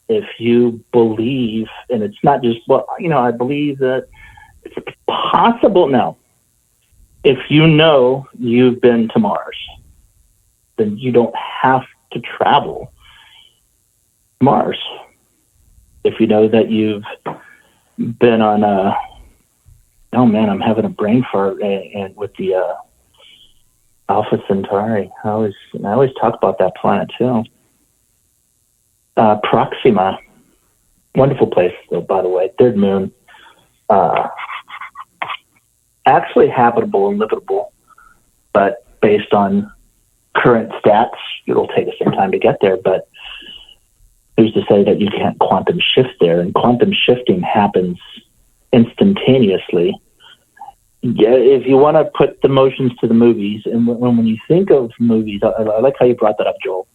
If you believe, and it's not just, well, I believe that it's possible. No. If you know you've been to Mars, then you don't have to travel to Mars. If you know that you've been on oh man, I'm having a brain fart and with the Alpha Centauri. I always talk about that planet too. Proxima, wonderful place though, by the way. Third moon, actually habitable and livable, but based on current stats, it'll take us some time to get there. But who's to say that you can't quantum shift there? And quantum shifting happens instantaneously. Yeah, if you want to put the motions to the movies, and when you think of movies, I like how you brought that up, Joel.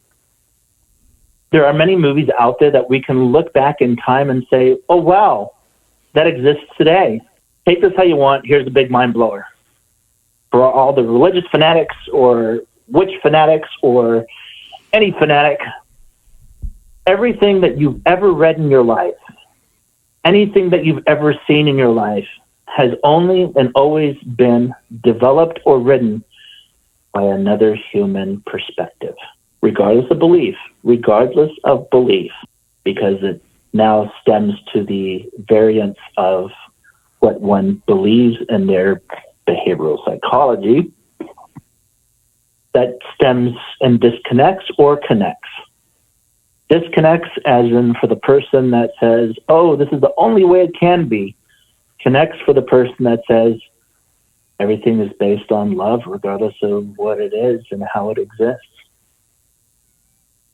There are many movies out there that we can look back in time and say, oh, wow, that exists today. Take this how you want. Here's a big mind blower. For all the religious fanatics or witch fanatics or any fanatic, everything that you've ever read in your life, anything that you've ever seen in your life has only and always been developed or written by another human perspective, regardless of belief, because it now stems to the variance of what one believes in their behavioral psychology that stems and disconnects or connects. Disconnects as in for the person that says, oh, this is the only way it can be. Connects for the person that says everything is based on love, regardless of what it is and how it exists.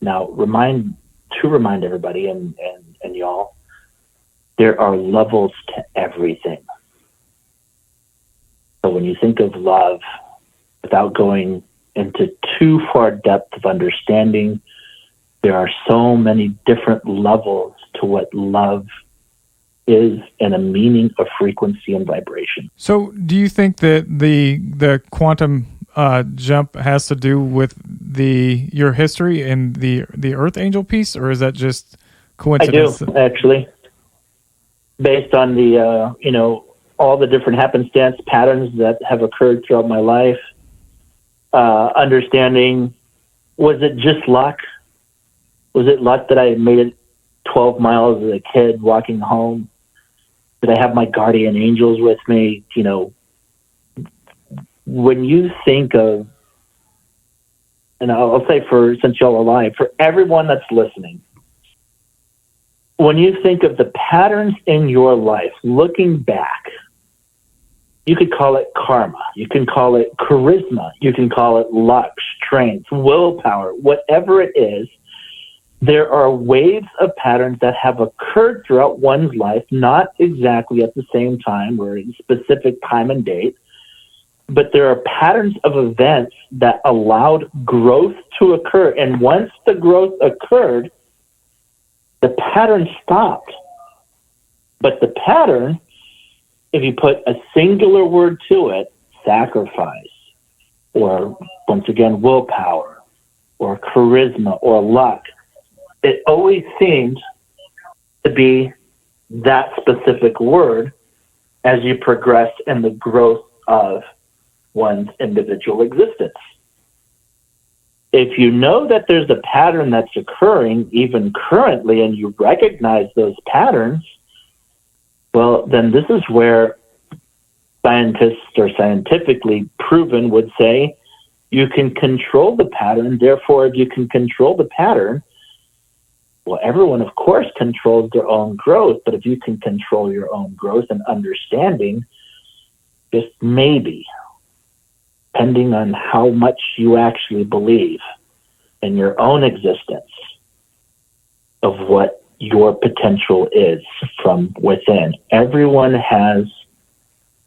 Now, remind everybody and y'all, there are levels to everything. So when you think of love, without going into too far depth of understanding, there are so many different levels to what love is and a meaning of frequency and vibration. So do you think that the quantum jump has to do with your history and the Earth Angel piece, or is that just coincidence? I do, actually. Based on the, all the different happenstance patterns that have occurred throughout my life, understanding, was it just luck? Was it luck that I made it 12 miles as a kid walking home? Did I have my guardian angels with me? When you think of, and I'll say since y'all are alive, for everyone that's listening, when you think of the patterns in your life, looking back, you could call it karma, you can call it charisma, you can call it luck, strength, willpower, whatever it is. There are waves of patterns that have occurred throughout one's life, not exactly at the same time or in specific time and date, but there are patterns of events that allowed growth to occur. And once the growth occurred, the pattern stopped. But the pattern, if you put a singular word to it, sacrifice, or once again, willpower, or charisma, or luck, it always seemed to be that specific word as you progress in the growth of one's individual existence. If you know that there's a pattern that's occurring even currently and you recognize those patterns, well, then this is where scientists or scientifically proven would say you can control the pattern. Therefore, if you can control the pattern, well, everyone, of course, controls their own growth, but if you can control your own growth and understanding, just maybe, depending on how much you actually believe in your own existence of what your potential is from within. Everyone has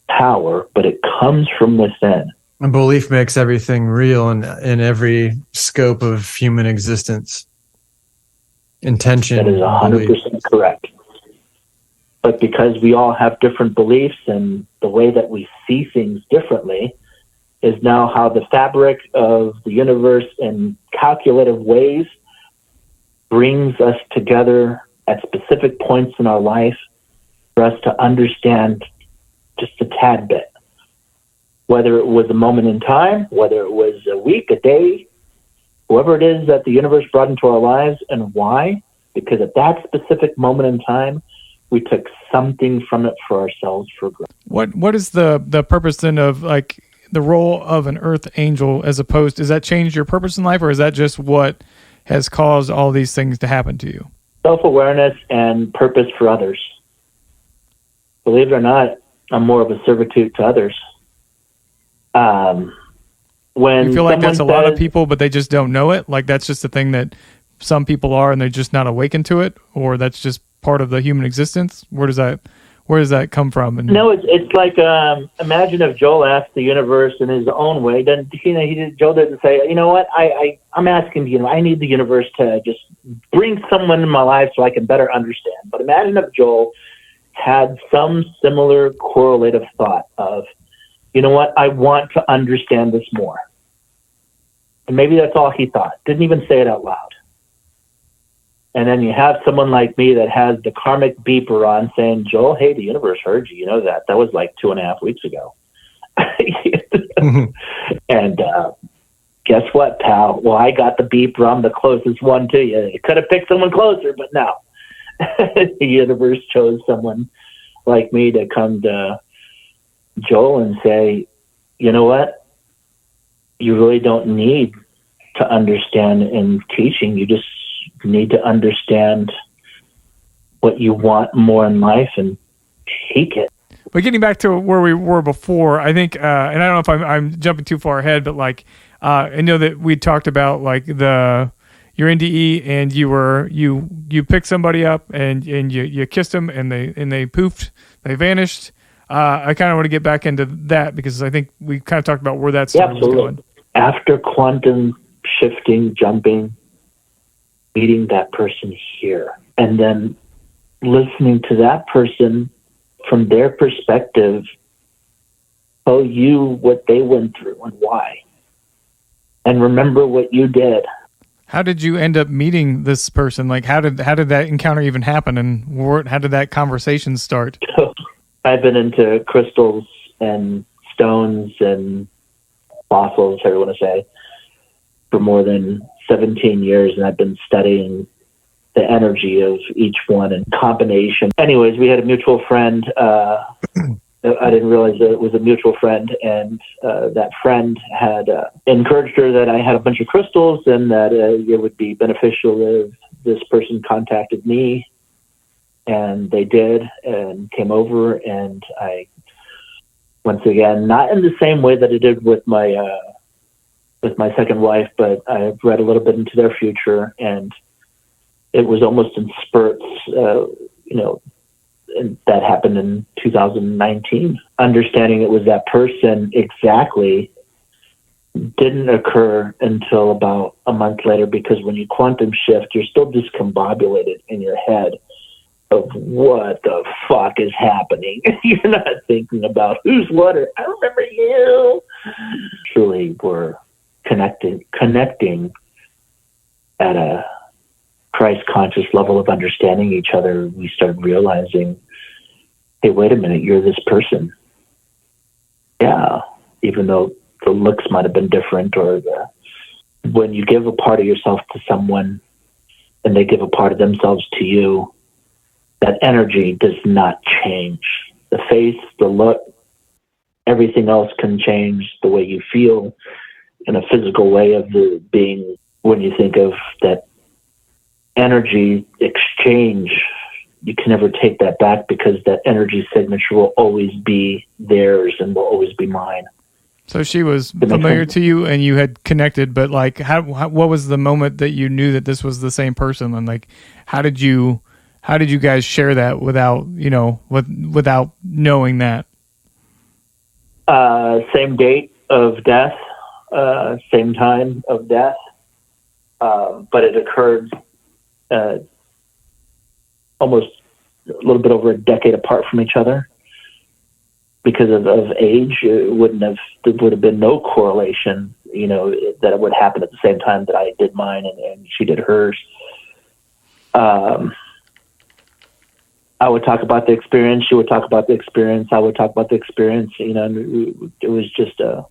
power, but it comes from within. And belief makes everything real in every scope of human existence. Intention. That is 100% correct. But because we all have different beliefs and the way that we see things differently is now how the fabric of the universe in calculative ways brings us together at specific points in our life for us to understand just a tad bit. Whether it was a moment in time, whether it was a week, a day, whoever it is that the universe brought into our lives, and why? Because at that specific moment in time, we took something from it for ourselves for growth. What is the purpose then of like the role of an earth angel as opposed, does that change your purpose in life, or is that just what has caused all these things to happen to you? Self-awareness and purpose for others. Believe it or not, I'm more of a servitude to others. When you feel like that's a lot of says, people, but they just don't know it? Like that's just the thing that some people are and they're just not awakened to it? Or that's just part of the human existence? Where does that where does that come from? And No, it's like imagine if Joel asked the universe in his own way. Then Joel didn't say, you know what, I'm asking the universe. I need the universe to just bring someone in my life so I can better understand. But imagine if Joel had some similar correlative thought of, you know what, I want to understand this more. And maybe that's all he thought. Didn't even say it out loud. And then you have someone like me that has the karmic beeper on saying, Joel, hey, the universe heard you. You know that. That was like 2.5 weeks ago. And guess what, pal? Well, I got the beeper. I'm the closest one to you. You could have picked someone closer, but no. The universe chose someone like me to come to Joel and say, you know what? You really don't need to understand in teaching. You just need to understand what you want more in life and take it. But getting back to where we were before, I think, and I don't know if I'm jumping too far ahead, but like, I know that we talked about like your NDE, and you picked somebody up and you kissed them and they poofed, they vanished. I kind of want to get back into that because I think we kind of talked about where that story was going. After quantum shifting, jumping, meeting that person here, and then listening to that person from their perspective, tell you what they went through and why, and remember what you did. How did you end up meeting this person? Like, how did that encounter even happen, and how did that conversation start? I've been into crystals and stones and fossils, I want to say, for more than 17 years, and I've been studying the energy of each one and combination. Anyways, we had a mutual friend. I didn't realize that it was a mutual friend, and that friend had encouraged her that I had a bunch of crystals and that it would be beneficial if this person contacted me. And they did, and came over, and I, once again, not in the same way that I did with my second wife, but I read a little bit into their future, and it was almost in spurts, and that happened in 2019. Understanding it was that person exactly didn't occur until about a month later, because when you quantum shift, you're still discombobulated in your head of what the fuck is happening. You're not thinking about who's what, or I remember you. Truly, we're connecting at a Christ conscious level of understanding each other. We started realizing, hey, wait a minute, you're this person. Yeah, even though the looks might have been different, or when you give a part of yourself to someone and they give a part of themselves to you, that energy does not change. The face, the look, everything else can change. The way you feel in a physical way of the being, when you think of that energy exchange, you can never take that back, because that energy signature will always be theirs and will always be mine. So she was familiar to you and you had connected, but like, what was the moment that you knew that this was the same person? And like, how did you guys share that without knowing that? Same date of death, same time of death, but it occurred almost a little bit over a decade apart from each other. Because of age, there would have been no correlation, that it would happen at the same time that I did mine and she did hers. I would talk about the experience. She would talk about the experience. I would talk about the experience. And it was just a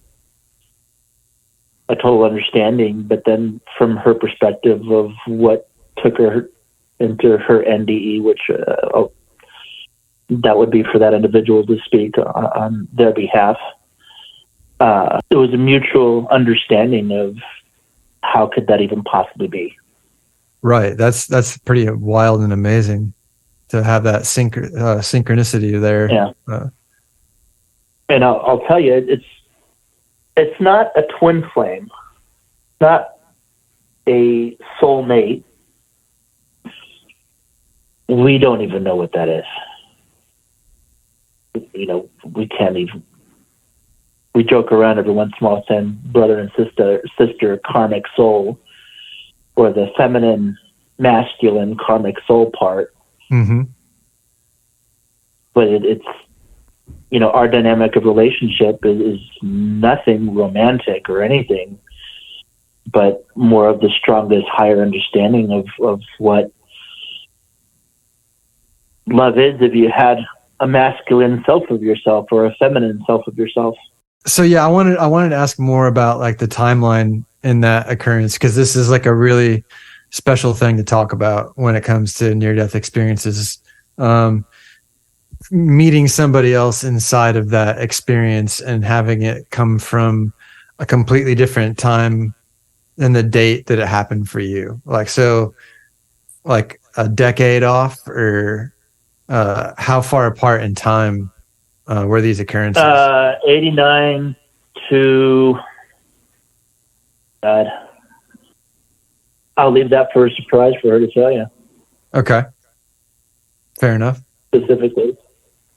total understanding. But then from her perspective of what took her into her NDE, which that would be for that individual to speak on their behalf. It was a mutual understanding of how could that even possibly be. Right. That's pretty wild and amazing to have that synchronicity there. Yeah. And I'll tell you, it's not a twin flame, not a soulmate. We don't even know what that is. we can't even. We joke around every once in a while saying brother and sister karmic soul, or the feminine, masculine karmic soul part. Mm-hmm. But it's, our dynamic of relationship is nothing romantic or anything, but more of the strongest, higher understanding of what love is if you had a masculine self of yourself or a feminine self of yourself. So yeah, I wanted to ask more about like the timeline in that occurrence, because this is like a really special thing to talk about when it comes to near-death experiences. Meeting somebody else inside of that experience and having it come from a completely different time than the date that it happened for you. Like a decade off, or how far apart in time were these occurrences? 89 to, God, I'll leave that for a surprise for her to tell you. Okay. Fair enough. Specifically.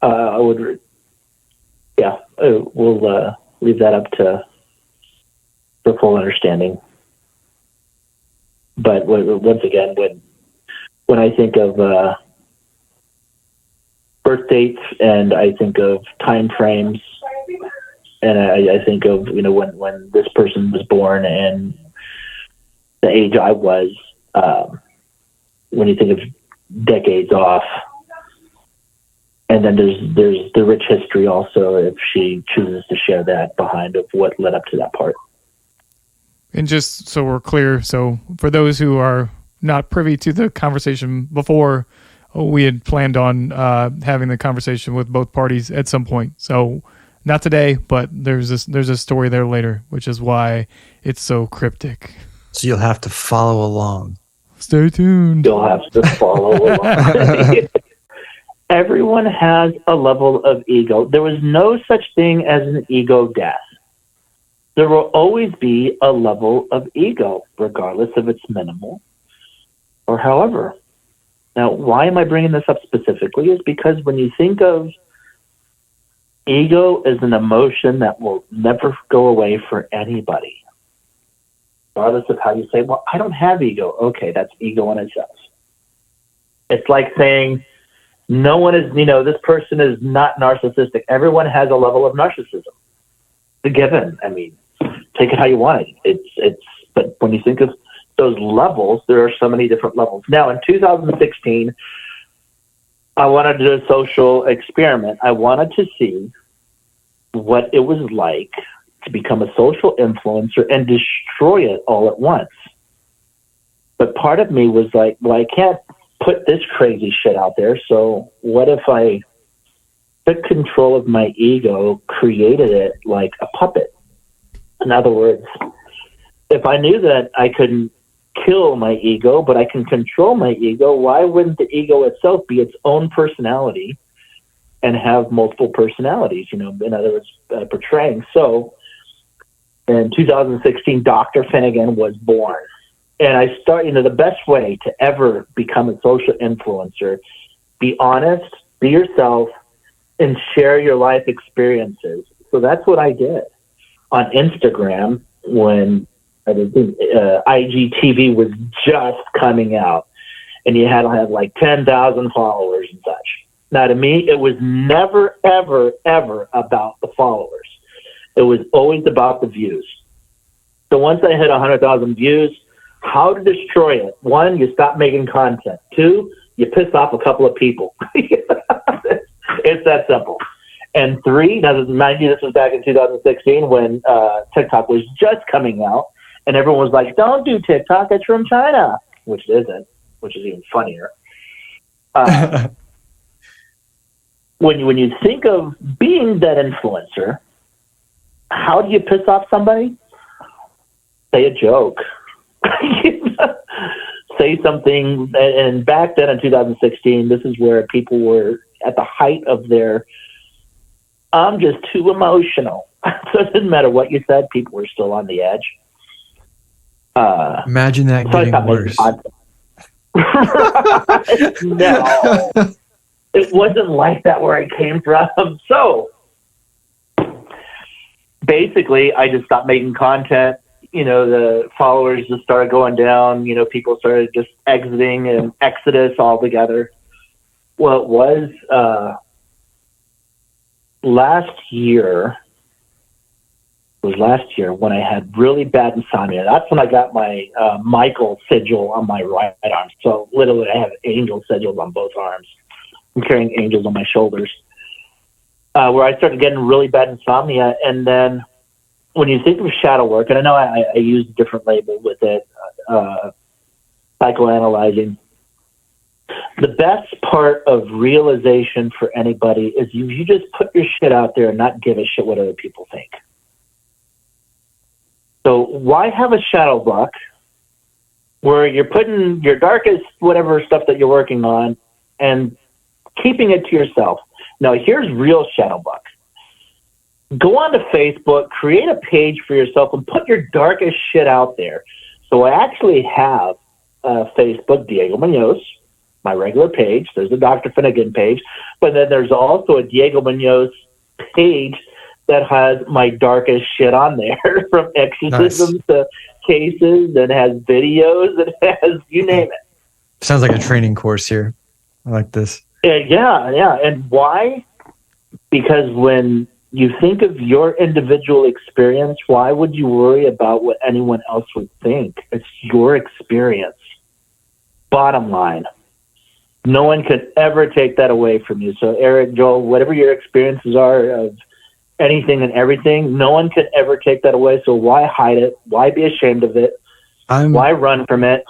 We'll leave that up to for full understanding. But once again, when I think of birth dates, and I think of time frames, and I think of when this person was born and the age I was, when you think of decades off. And then there's the rich history also, if she chooses to share that behind of what led up to that part. And just so we're clear, so for those who are not privy to the conversation before, we had planned on having the conversation with both parties at some point. So not today, but there's a story there later, which is why it's so cryptic. So you'll have to follow along. Stay tuned. You'll have to follow along. Everyone has a level of ego. There was no such thing as an ego death. There will always be a level of ego, regardless if it's minimal or however. Now, why am I bringing this up specifically? Is because when you think of ego as an emotion that will never go away for anybody, regardless of how you say, well, I don't have ego. Okay, that's ego in itself. It's like saying, no one is, this person is not narcissistic. Everyone has a level of narcissism. It's a given. I mean, take it how you want it. But when you think of those levels, there are so many different levels. Now, in 2016, I wanted to do a social experiment. I wanted to see what it was like to become a social influencer and destroy it all at once. But part of me was like, well, I can't put this crazy shit out there. So what if I took control of my ego, created it like a puppet? In other words, if I knew that I couldn't kill my ego, but I can control my ego, why wouldn't the ego itself be its own personality and have multiple personalities, in other words, portraying? So in 2016, Dr. Finnegan was born. And I start, the best way to ever become a social influencer, be honest, be yourself, and share your life experiences. So that's what I did on Instagram when IGTV was just coming out, and you had to have like 10,000 followers and such. Now, to me, it was never, ever, ever about the followers. It was always about the views. So once I hit 100,000 views, how to destroy it? 1, you stop making content. 2, you piss off a couple of people. It's that simple. And 3, now mind you, this was back in 2016 when TikTok was just coming out, and everyone was like, don't do TikTok, it's from China, which it isn't, which is even funnier. When you think of being that influencer, how do you piss off somebody? Say a joke. Say something. And back then in 2016, this is where people were at the height of their, I'm just too emotional. So it didn't matter what you said, people were still on the edge. Imagine that getting worse. No. it wasn't like that where I came from. So basically, I just stopped making content. The followers just started going down. People started just exiting and exodus altogether. Well, it was last year when I had really bad insomnia. That's when I got my Michael sigil on my right arm. So literally I have angel sigils on both arms. I'm carrying angels on my shoulders. Where I started getting really bad insomnia. And then when you think of shadow work, and I know I use a different label with it, psychoanalyzing, the best part of realization for anybody is you just put your shit out there and not give a shit what other people think. So why have a shadow book where you're putting your darkest whatever stuff that you're working on and keeping it to yourself? Now, here's real shadow book. Go on to Facebook, create a page for yourself, and put your darkest shit out there. So I actually have Facebook, Diego Munoz, my regular page. There's a Dr. Finnegan page, but then there's also a Diego Munoz page that has my darkest shit on there, from exorcisms to cases, and has videos, and has you name it. Sounds like a training course here. I like this. Yeah. And why? Because when you think of your individual experience, why would you worry about what anyone else would think? It's your experience. Bottom line. No one could ever take that away from you. So Eric, Joel, whatever your experiences are of anything and everything, no one could ever take that away. So why hide it? Why be ashamed of it? Why run from it?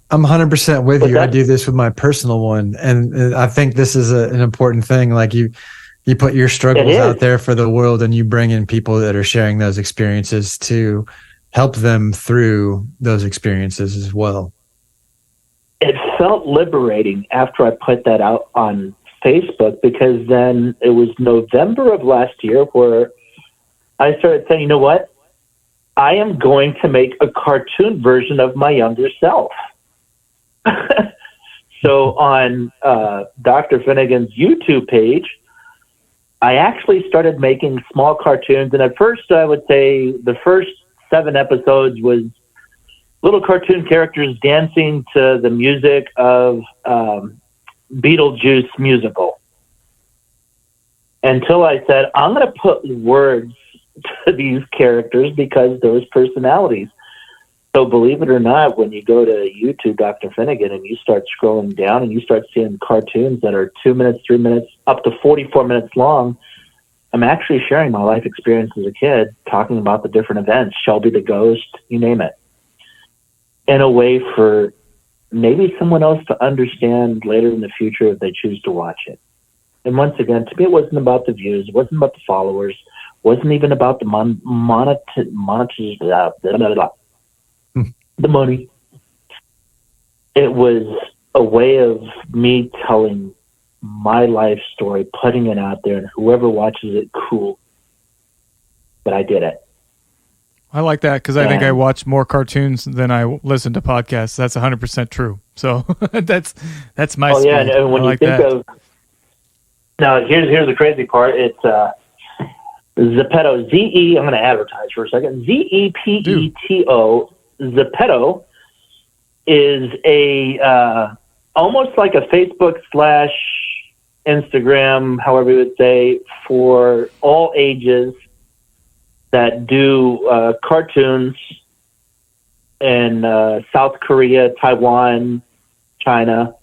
I'm 100% with you. I do this with my personal one. And I think this is an important thing. Like you put your struggles out there for the world, and you bring in people that are sharing those experiences to help them through those experiences as well. It felt liberating after I put that out on Facebook, because then it was November of last year where I started saying, you know what? I am going to make a cartoon version of my younger self. So on Dr. Finnegan's YouTube page, I actually started making small cartoons. And at first, I would say the first 7 episodes was little cartoon characters dancing to the music of Beetlejuice musical. Until I said, I'm going to put words to these characters because those personalities. So believe it or not, when you go to YouTube, Dr. Finnegan, and you start scrolling down and you start seeing cartoons that are 2 minutes, 3 minutes, up to 44 minutes long, I'm actually sharing my life experience as a kid, talking about the different events, Shelby the Ghost, you name it, in a way for maybe someone else to understand later in the future if they choose to watch it. And once again, to me, it wasn't about the views, it wasn't about the followers, it wasn't even about the the money. It was a way of me telling my life story, putting it out there, and whoever watches it, cool. But I did it. I like that because I think I watch more cartoons than I listen to podcasts. That's 100% true. So that's my speed. Yeah, and when you think of now, here's the crazy part. It's Zepeto, Z-E. I'm going to advertise for a second. Zepeto. Zepeto is a almost like a Facebook / Instagram, however you would say, for all ages that do cartoons in South Korea, Taiwan, China,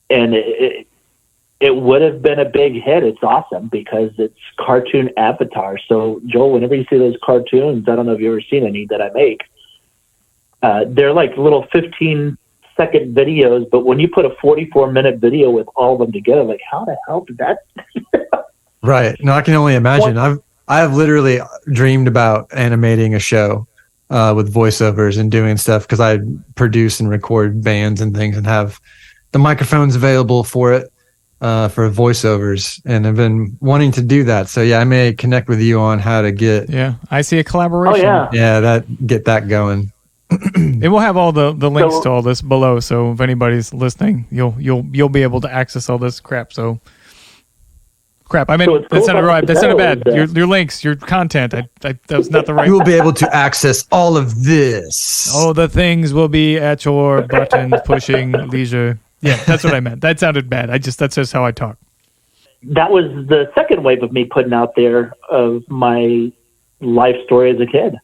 and it would have been a big hit. It's awesome because it's cartoon avatars. So, Joel, whenever you see those cartoons, I don't know if you've ever seen any that I make, they're like little 15-second videos, but when you put a 44-minute video with all of them together, like, how the hell did that... Right. No, I can only imagine. I have literally dreamed about animating a show with voiceovers and doing stuff because I produce and record bands and things and have the microphones available for it. For voiceovers, and I've been wanting to do that. So yeah, I may connect with you on how to get. Yeah, I see a collaboration. Oh yeah, get that going. And we'll have all the links to all this below. So if anybody's listening, you'll be able to access all this crap. So crap. I mean, that sounded right. That sounded bad. Your links, your content. That was not the right. You will be able to access all of this. All the things will be at your button pushing leisure. Yeah, that's what I meant. That sounded bad. That's just how I talk. That was the second wave of me putting out there of my life story as a kid.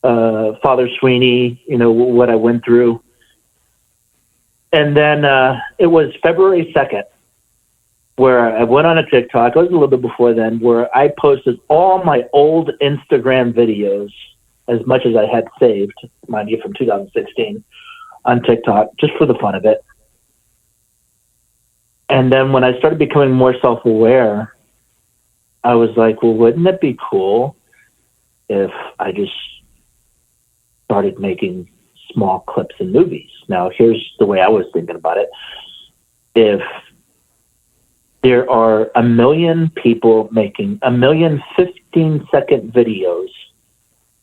Father Sweeney, what I went through. And then it was February 2nd where I went on a TikTok. It was a little bit before then, where I posted all my old Instagram videos, as much as I had saved, mind you, from 2016 on TikTok, just for the fun of it. And then when I started becoming more self-aware, I was like, well, wouldn't it be cool if I just started making small clips in movies? Now, here's the way I was thinking about it. If there are 1 million people making 1 million 15-second videos,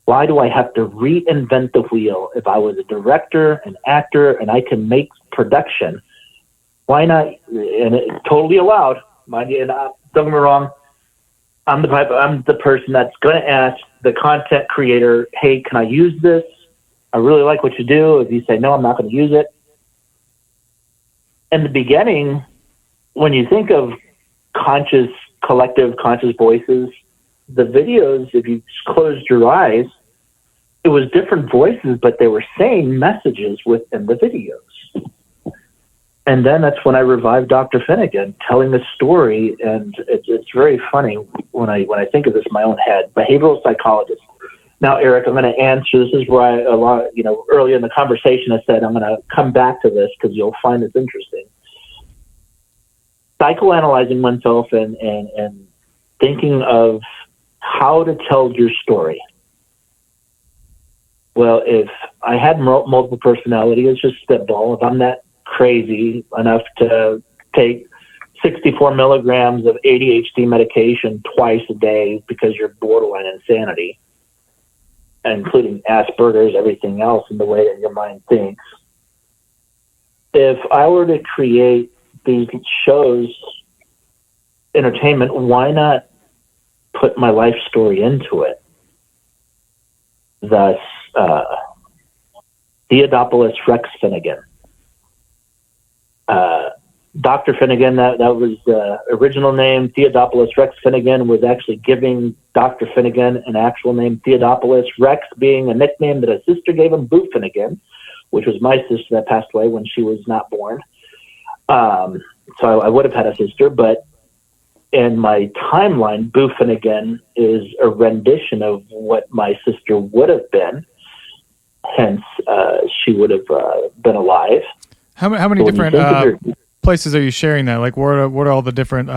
why do I have to reinvent the wheel? If I was a director, an actor, and I can make production, why not? And it's totally allowed, mind you. And don't get me wrong, I'm the person that's going to ask the content creator, hey, can I use this? I really like what you do. If you say, no, I'm not going to use it. In the beginning, when you think of collective conscious voices, the videos, if you closed your eyes, it was different voices, but they were saying messages within the videos. And then that's when I revived Dr. Finnegan, telling a story, and it's very funny when I think of this in my own head. Behavioral psychologist. Now, Eric, I'm going to answer. This is where earlier in the conversation I said I'm going to come back to this because you'll find this interesting. Psychoanalyzing oneself and thinking of how to tell your story. Well, if I had multiple personality, it's just spitball. If I'm that crazy enough to take 64 milligrams of ADHD medication twice a day because you're borderline insanity, including Asperger's, everything else in the way that your mind thinks. If I were to create these shows, entertainment, why not put my life story into it? Thus, Theodopoulos Rex Finnegan. Dr. Finnegan, that was the original name. Theodopoulos Rex Finnegan was actually giving Dr. Finnegan an actual name, Theodopoulos, Rex being a nickname that a sister gave him, Boo Finnegan, which was my sister that passed away when she was not born. So I would have had a sister, but in my timeline, Boo Finnegan is a rendition of what my sister would have been. Hence, she would have been alive. How many different places are you sharing that? Like, what are all the different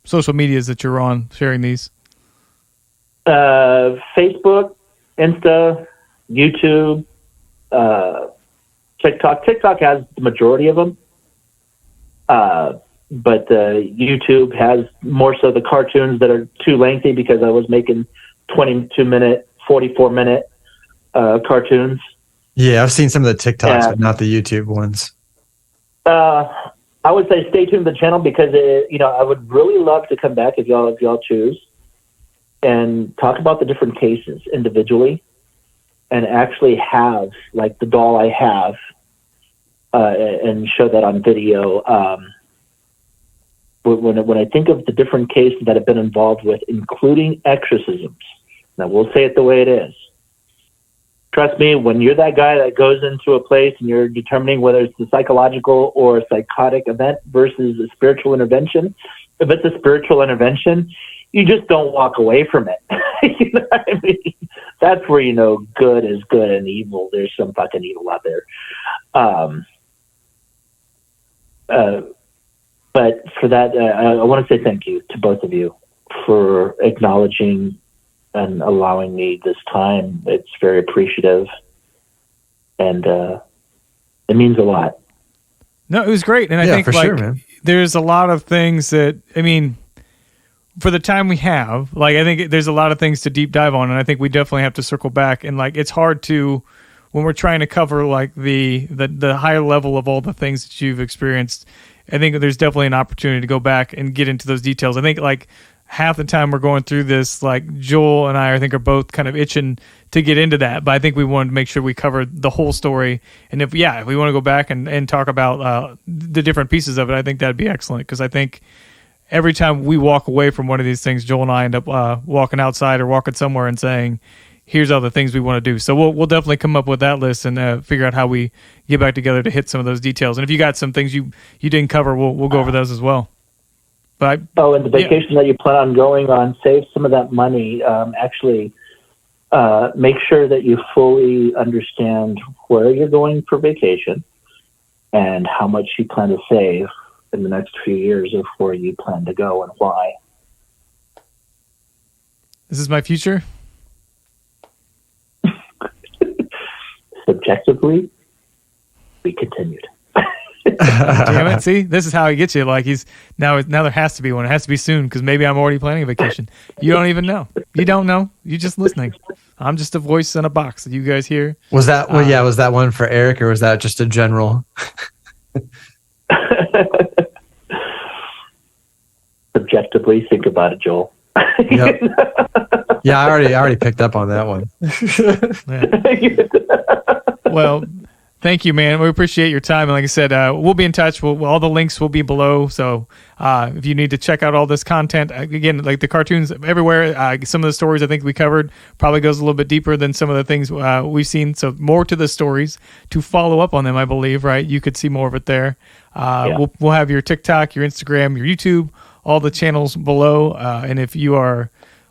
social medias that you're on sharing these? Facebook, Insta, YouTube, TikTok. TikTok has the majority of them, but YouTube has more so the cartoons that are too lengthy because I was making 22-minute, 44-minute cartoons. Yeah, I've seen some of the TikToks, but not the YouTube ones. I would say stay tuned to the channel because I would really love to come back if y'all choose and talk about the different cases individually, and actually have like the doll I have and show that on video. When I think of the different cases that I've been involved with, including exorcisms, now we'll say it the way it is. Trust me, when you're that guy that goes into a place and you're determining whether it's a psychological or a psychotic event versus a spiritual intervention, if it's a spiritual intervention, you just don't walk away from it. You know what I mean? That's where you know good is good and evil. There's some fucking evil out there. But for that, I want to say thank you to both of you for acknowledging and allowing me this time. It's very appreciative, and it means a lot. No, it was great, and I think for like sure, man. there's a lot of things that for the time we have, like, I think there's a lot of things to deep dive on, and I think we definitely have to circle back. And like, it's hard to, when we're trying to cover like the higher level of all the things that you've experienced, I think there's definitely an opportunity to go back and get into those details. I think like half the time we're going through this, like Joel and I think are both kind of itching to get into that, but I think we wanted to make sure we covered the whole story. And if we want to go back and talk about the different pieces of it, I think that'd be excellent. Cause I think every time we walk away from one of these things, Joel and I end up walking outside or walking somewhere and saying, here's all the things we want to do. So we'll definitely come up with that list and figure out how we get back together to hit some of those details. And if you got some things you didn't cover, we'll go over those as well. But and the vacation that you plan on going on, save some of that money. Actually, make sure that you fully understand where you're going for vacation and how much you plan to save in the next few years of where you plan to go and why. This is my future. Subjectively, be continued. Damn it! See, this is how he gets you. Like he's now there has to be one. It has to be soon because maybe I'm already planning a vacation. You don't even know. You don't know. You're just listening. I'm just a voice in a box that you guys hear. Was that was that one for Eric or was that just a general? Subjectively, think about it, Joel. Yep. Yeah, I already picked up on that one. Well, thank you, man. We appreciate your time. And like I said, we'll be in touch. All the links will be below. So if you need to check out all this content, again, like the cartoons everywhere, some of the stories I think we covered probably goes a little bit deeper than some of the things we've seen. So more to the stories to follow up on them, I believe, right? You could see more of it there. We'll have your TikTok, your Instagram, your YouTube, all the channels below. And if you are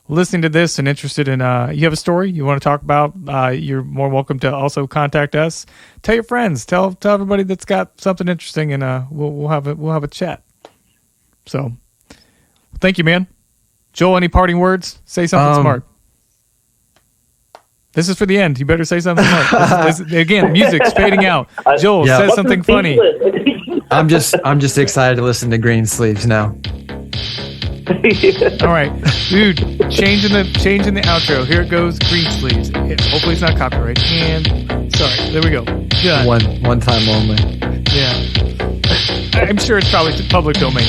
listening to this and interested in you have a story you want to talk about, you're more welcome to also contact us. Tell your friends, tell everybody that's got something interesting, and we'll have a chat. So thank you, man. Joel, any parting words? Say something smart. This is for the end. You better say something smart. Again, music's fading out. Joel, says something funny. I'm just excited to listen to Green Sleeves now. All right, dude. Changing the outro. Here it goes. Green Sleeves. Hopefully it's not copyright. And sorry, there we go. Done. One time only. Yeah. I'm sure it's probably public domain.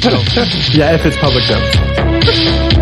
So. Yeah, if it's public domain.